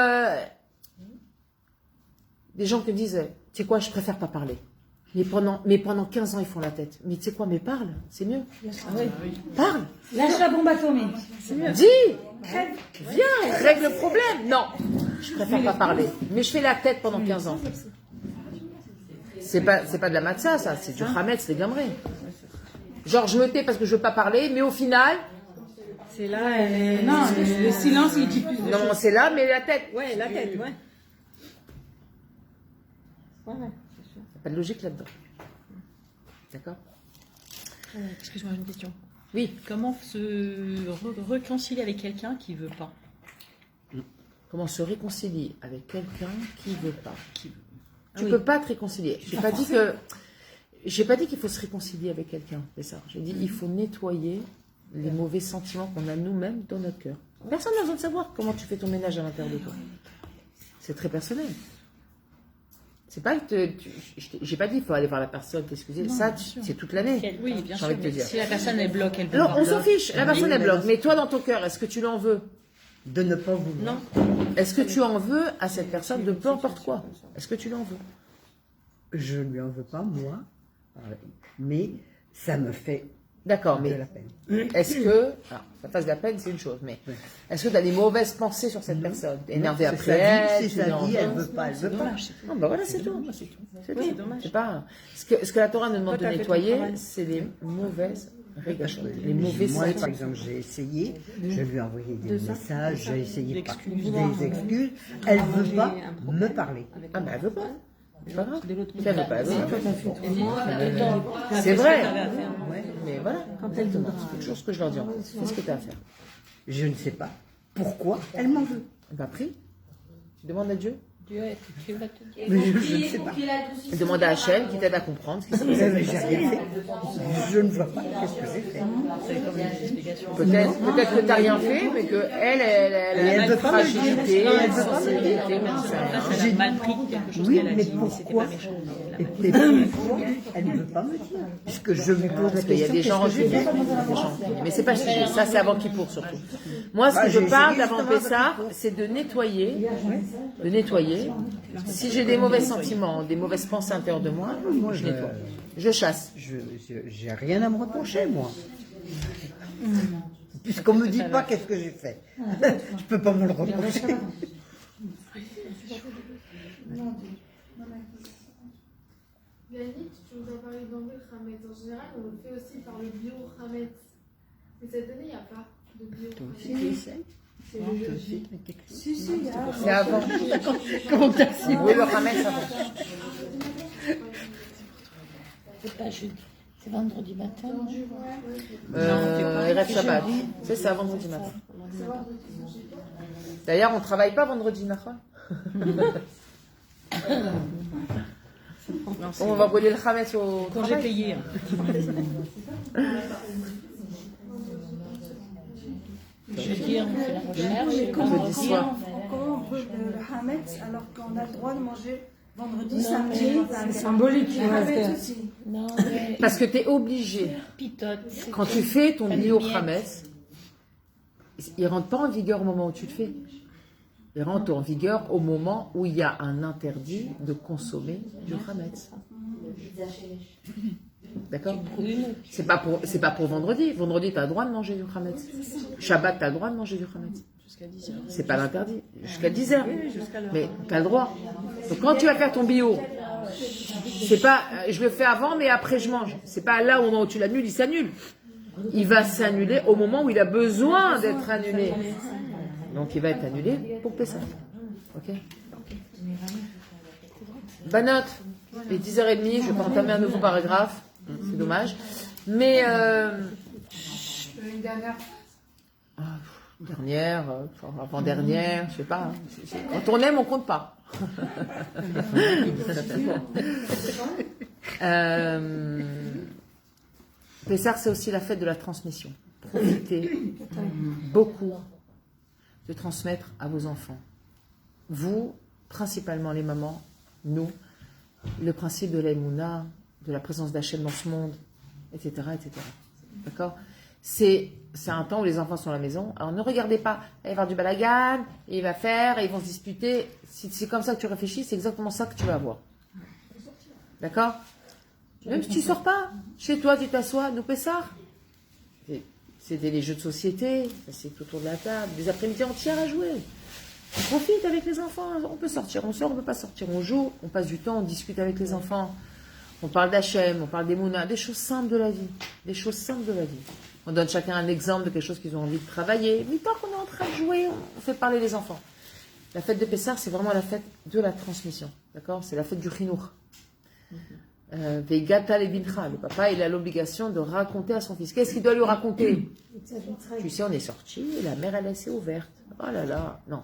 des gens qui me disent, tu sais quoi, je préfère pas parler. Mais pendant 15 ans, ils font la tête. Mais tu sais quoi, mais parle, c'est mieux. Parle. Lâche la bombe atomique. Dis, viens, règle le problème. Non, je préfère pas parler. Mais je fais la tête pendant 15 ans. C'est pas de la matzah, ça. C'est du Hametz, les gamrés. Genre, je me tais parce que je veux pas parler, mais au final... C'est là, Non, le silence, il dit plus de Non, choses. c'est là, mais la tête. Ouais, la tête, ouais. Il n'y a pas de logique là-dedans. D'accord? Excuse-moi, j'ai une question. Oui. Comment se réconcilier avec quelqu'un qui veut pas? Comment se réconcilier avec quelqu'un qui veut pas? Tu peux pas te réconcilier. J'ai pas dit qu'il faut se réconcilier avec quelqu'un, c'est ça. J'ai dit il faut nettoyer les mauvais sentiments qu'on a nous-mêmes dans notre cœur. Personne n'a besoin de savoir comment tu fais ton ménage à l'intérieur de toi. C'est très personnel. C'est pas que j'ai pas dit il faut aller voir la personne, t'excuser. Ça, c'est toute l'année. Oui, bien J'ai sûr. envie de te dire. Si la personne elle bloque, elle Alors, bloque. on s'en fiche. La personne elle bloque. Mais toi, dans ton cœur, est-ce que tu l'en veux? De ne pas vouloir. Non. Est-ce que tu en veux à cette personne de peu importe quoi? Est-ce que tu l'en veux? Je ne lui en veux pas, moi, mais ça me fait D'accord, de mais la peine. est-ce que... Alors, ça fasse de la peine, c'est une chose, mais est-ce que tu as des mauvaises pensées sur cette personne? T'es énervé C'est après sa elle? vie, tu c'est sa l'en vie, veux? elle veut pas, elle veut pas. Non, bah voilà, c'est tout. C'est Oui, tout. dommage. C'est pas... Ce que la Torah nous demande de Toi, t'as fait ton nettoyer, travail. c'est les mauvaises régations, les mauvais Moi, sentiments. par exemple, j'ai essayé, je lui ai envoyé des messages, j'ai essayé par D'excuses. des excuses. Elle ne veut pas me parler. Ah bah elle veut pas. C'est pas grave. De l'autre Si elle veut pas, elle veut pas. C'est C'est vrai. Ouais. Mais voilà, exactement. C'est quelque chose que je leur dis. Fais ce que tu as à faire. Je ne sais pas pourquoi elle m'en veut. Bah prie. Tu demandes à Dieu. Dieu va te dire. Mais je ne sais pas. Demande à Hachem qui t'aide à comprendre ce qui s'est passé. J'ai rien fait. Je ne vois pas qu'est-ce que j'ai fait. C'est comme une explication. Peut-être que tu n'as rien fait, mais qu'elle a veut une pas me fragilité, dire. Elle une veut pas me sensibilité. dire. j'en sais rien. Elle a mal pris quelque chose Oui, qu'elle a mais dit, mais c'était pourquoi pas méchant. Elle a Et elle ne veut pas me dire. Puisque je lui pose la Parce qu'il y a question. des gens qu'est-ce que rejetés. j'ai fait Mais c'est pas le sujet. Ça, c'est avant Kippour surtout. Moi, ce Bah, que je j'ai parle essayé d'avant justement Pessah, c'est de nettoyer. De nettoyer. Si j'ai des mauvais sentiments, des mauvaises pensées à l'intérieur de moi, je nettoie. Je chasse. J'ai rien à me reprocher, moi. Puisqu'on me dit pas qu'est-ce que j'ai fait. Je peux pas me le reprocher. Yannick, tu nous as parlé d'enlever le Hametz. En général, on le fait aussi par le bio Hametz. Mais cette année, il n'y a pas de bio Hametz. Si, il y a. C'est avant. Comment t'as su? Oui, le Hametz avant. C'est pas jeudi. C'est vendredi matin. Erev Shabbat. C'est ça, vendredi matin. D'ailleurs, on travaille pas vendredi, Nachon. On va brûler le Hametz au Congé payé. Jeudi, on fait la recherche. Et Jeudi vendredi, soir. Comment on brûle le Hametz alors qu'on a le droit de manger vendredi, samedi? C'est symbolique. Non, mais Parce que tu es obligé. pitote. Quand tu fais ton bio Hametz, il ne rentre pas en vigueur au moment où tu le fais. Il rentre en vigueur au moment où il y a un interdit de consommer du Hametz. D'accord? C'est pas pour vendredi. Vendredi, tu as le droit de manger du Hametz. Shabbat, tu as le droit de manger du Hametz. Jusqu'à 10h. C'est pas l'interdit. Jusqu'à 10h. Mais tu as le droit. Donc quand tu vas faire ton bio, c'est pas je le fais avant, mais après je mange. C'est pas là au moment où tu l'annules, il s'annule. Il va s'annuler au moment où il a besoin d'être annulé. Donc il va être annulé pour Pessah. Ok? Banot, il est 10h30, je vais pas entamer un nouveau paragraphe. C'est dommage. Mais Une dernière. dernière, avant-dernière, je sais pas. Hein. Quand on aime, on compte pas. Pessah, c'est aussi la fête de la transmission. Profitez beaucoup de transmettre à vos enfants. Vous, principalement les mamans, nous, le principe de l'Emouna, de la présence d'Hachem dans ce monde, etc., etc. D'accord? C'est un temps où les enfants sont à la maison. Alors ne regardez pas, il va y avoir du balagan, et il va faire, et ils vont se disputer. Si c'est comme ça que tu réfléchis, c'est exactement ça que tu vas avoir. D'accord? Même si tu sors pas, chez toi, tu t'assois, nous Pessah. C'était les jeux de société, c'est autour de la table, des après-midi entières à jouer. On profite avec les enfants, on peut sortir, on sort, on ne peut pas sortir, on joue, on passe du temps, on discute avec les enfants. On parle d'Hachem, on parle des Mouna, des choses simples de la vie. Des choses simples de la vie. On donne chacun un exemple de quelque chose qu'ils ont envie de travailler. Mais tant qu'on est en train de jouer, on fait parler les enfants. La fête de Pessah, c'est vraiment la fête de la transmission. D'accord? C'est la fête du Chinour. Vegata le bincha. Le papa, il a l'obligation de raconter à son fils. Qu'est-ce qu'il doit lui raconter? Tu sais, on est sorti, la mer, elle s'est ouverte. Oh là là. Non,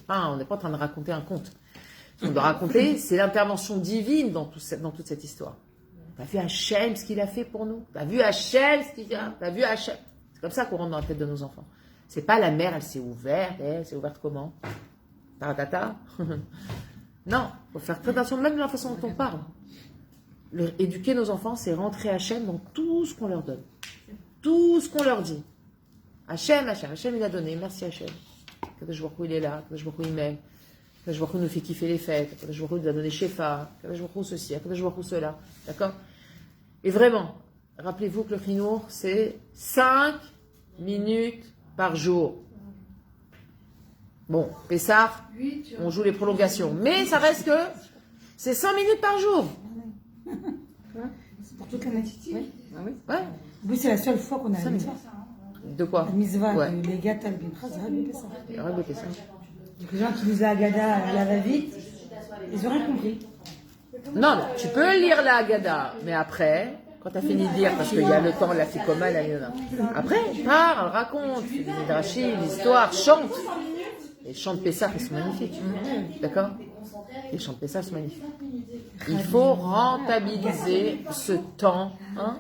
on n'est pas en train de raconter un conte. Ce qu'on doit raconter, c'est l'intervention divine dans toute cette histoire. T'as vu Hachem, ce qu'il a fait pour nous? T'as vu Hachem, ce qu'il a? T'as vu Hachem? C'est comme ça qu'on rentre dans la tête de nos enfants. C'est pas la mer, elle s'est ouverte. Elle s'est ouverte comment? Taratata. Non, faut faire très attention, même de la façon dont on parle. Éduquer nos enfants, c'est rentrer Hachem dans tout ce qu'on leur donne. Tout ce qu'on leur dit. Hachem, il a donné. Merci Hachem. Kadosh Baruch Hu, il est là. Kadosh Baruch Hu, il m'aime. Kadosh Baruch Hu nous fait kiffer les fêtes. Kadosh Baruch Hu nous a donné Shefa. Kadosh Baruch Hu ceci. Kadosh Baruch Hu cela. D'accord? Et vraiment, rappelez-vous que le Chinour, c'est 5 minutes par jour. Bon, Pessah, on joue les prolongations. Mais ça reste que c'est 5 minutes par jour. C'est pour toute la matinée. Oui. Ah oui. Ouais. Oui, c'est la seule fois qu'on a la mitzvah. De quoi? La mitzvah, ouais. Les gars, t'as le bintra, c'est répété ça. Répétez ça. Les gens qui lisent la Haggadah à la va-vite, ils ont rien compris. Non, tu peux lire la Haggadah, mais après, quand tu as fini de lire, parce qu'il y a le temps, la fikoma, la yona. Après, parle, raconte, fais des midrashim, l'histoire, chante. Les chants de Pessah, ils sont magnifiques. D'accord? Les chants de Pessah sont magnifiques. Il faut rentabiliser ce temps. Hein?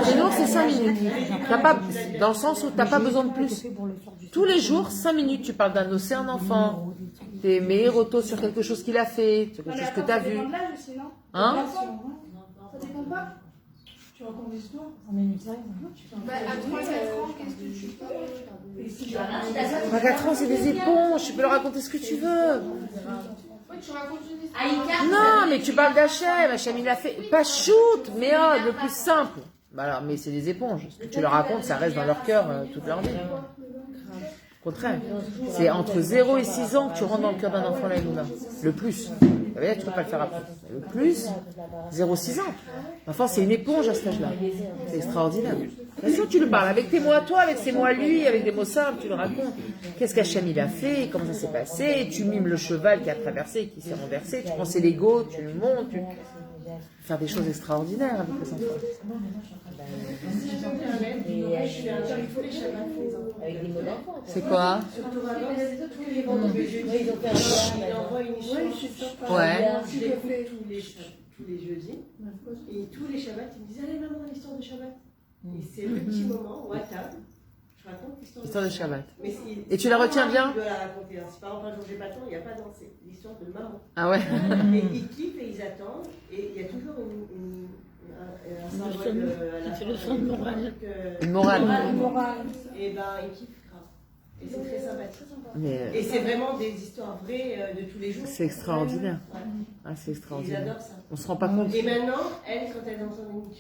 Sinon, c'est 5 minutes. Dans le sens où tu n'as pas besoin de plus. Tous les jours, 5 minutes, tu parles d'un dossier, un enfant. t'es meilleur auto sur quelque chose qu'il a fait, sur quelque chose que t'as vu. Ça dépend de l'âge aussi, non? Hein? Ça dépend pas? Tu racontes des histoires? On est une série. À 3-4 ans, qu'est-ce que tu peux À 4 ans, c'est des éponges, tu peux leur raconter ce que tu veux. Ouais, tu racontes une histoire. Non, mais tu parles d'Hachem, Hachem il a fait, pas shoot, mais le plus simple. Bah alors, mais c'est des éponges, ce que tu leur racontes, ça reste dans leur cœur toute leur vie. Au contraire, c'est entre 0 et 6 ans que tu rentres dans le cœur d'un enfant, là, le plus. Ça veut dire que tu peux pas le faire après. Le plus, 0-6 ans. L'enfant, c'est une éponge à cet âge-là. C'est extraordinaire. Bien sûr, tu le parles avec tes mots à toi, avec ses mots à lui, avec des mots simples, tu le racontes. Qu'est-ce qu'Hachem il a fait, comment ça s'est passé, tu mimes le cheval qui a traversé, qui s'est renversé, tu prends ses Legos, tu le montes, faire des choses extraordinaires avec les enfants. Avec des mots d'enfant. C'est quoi? Surtout tous les vendredis, le jeudi, il envoie une histoire. Ouais. Je l'écoute tous les jeudis. Et tous les Shabbats, il me disent allez maman, l'histoire de Shabbat. Et c'est le petit moment où à table, je raconte L'histoire de Shabbat. Mais Et tu la retiens bien? Je dois la raconter. Si par exemple un jour j'ai pas le temps, il n'y a pas dansé. L'histoire de maman. Ah ouais. Et ils kiffent et ils attendent. Et il y a toujours un symbole à la fin. Une morale. Et ben ils kiffent grave. Et c'est très sympathique. Mais, et c'est vraiment des histoires vraies de tous les jours. C'est extraordinaire. Ouais. Ah, c'est extraordinaire. Ils adorent ça. On se rend pas compte. Et maintenant, elles, quand elles entendent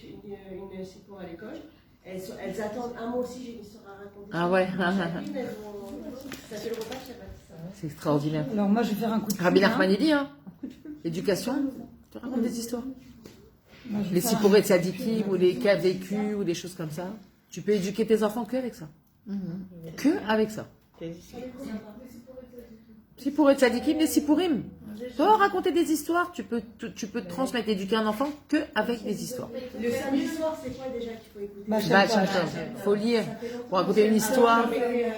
une secours à l'école, elles attendent. Ah, moi aussi, j'ai une histoire à raconter. Ah ouais. Chacune, elles vont... Ça fait le repas de Shabbat. C'est extraordinaire. Alors moi, je vais faire un coup de Rabbi fil, Nachman, il dit, hein. Éducation, tu racontes des histoires. Les sipourés de tzadikim ou les cas vécus ou des choses comme ça. Tu peux éduquer tes enfants que avec ça. Que avec ça. Sipourés de tzadikim, des sipourim. Toi, raconter des histoires, tu peux te transmettre, éduquer un enfant que avec des histoires. Le samedi soir, c'est quoi déjà qu'il faut écouter? Baal Shem Tov. Faut lire pour raconter une histoire. On mettait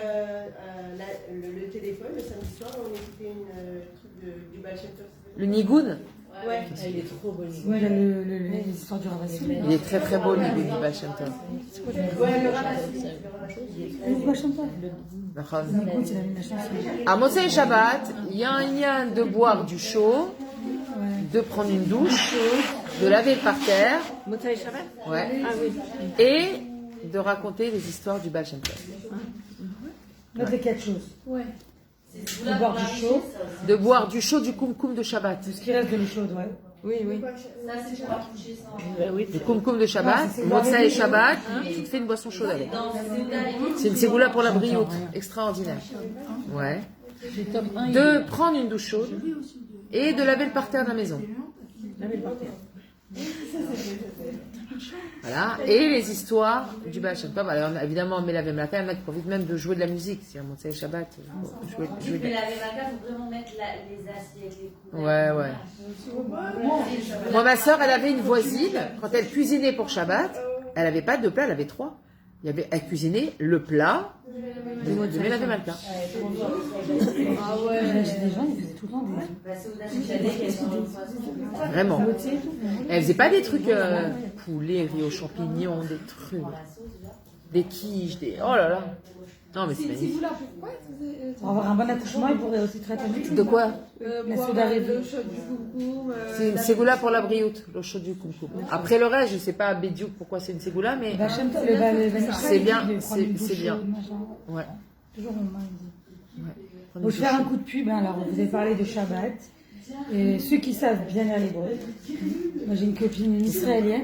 le téléphone le samedi soir, on écoutait une truc du Baal Shem Tov. Le Nigoun. Ouais. Il est trop beau. Ouais, l'histoire du Ravassi. Il est très très beau le Nigoun du Baal Shem Tov. Ouais, le Ravassi. Le Baal Shem Tov. Écoute, à Motsei Shabbat, il y a un lien de boire du chaud, de prendre une douche, de laver le parterre, Motsei Shabbat? ouais, Ah oui. et de raconter les histoires du Baal Shem Tov. Notez quelque chose. Ouais. De boire du chaud. De boire du chaud du koum-koum de Shabbat. Ce qui reste de l'eau chaude, ouais. Oui, oui. Ça, c'est pour toucher ça. Oui, Du koum-koum de Shabbat, Motsei Shabbat, tu te fais une boisson chaude avec. C'est une ségoula pour la brioute, extraordinaire. Ouais. De prendre une douche chaude et de laver le parterre de la maison. Laver le parterre. Voilà. Et les histoires du Baal Shem Tov. Alors, évidemment, mais laver Malaka, il y en a qui profitent même de jouer de la musique. Si on monte les Shabbat, jouer de Mais la Vémaka, il faut vraiment mettre les assiettes, les couverts. Ouais, ouais. Moi, ma soeur, elle avait une voisine, quand elle cuisinait pour Shabbat, elle n'avait pas deux plats, elle avait trois. Elle cuisinait le plat de Mélavé Malka. Ah ouais. J'ai des gens, ils faisaient tout le temps des... Vraiment. Elle faisait pas des trucs poulet, riz aux champignons, des trucs, des quiches, des... Oh là là. Non mais c'est magnifique. Pour avoir un bon accouchement, il pourrait aussi traiter de quoi? La soda l'eau chaude du coucou. C'est une ségoula pour la brioute, l'eau chaude du koum-koum. Après le reste, je sais pas Bédiouk pourquoi c'est une ségoula, mais c'est bien, c'est bien. Ouais. Toujours mon mari dit. Donc je vais faire un coup de pub. Alors vous avez parlé de Shabbat. Et ceux qui savent bien lire l'hébreu. Moi j'ai une copine israélienne.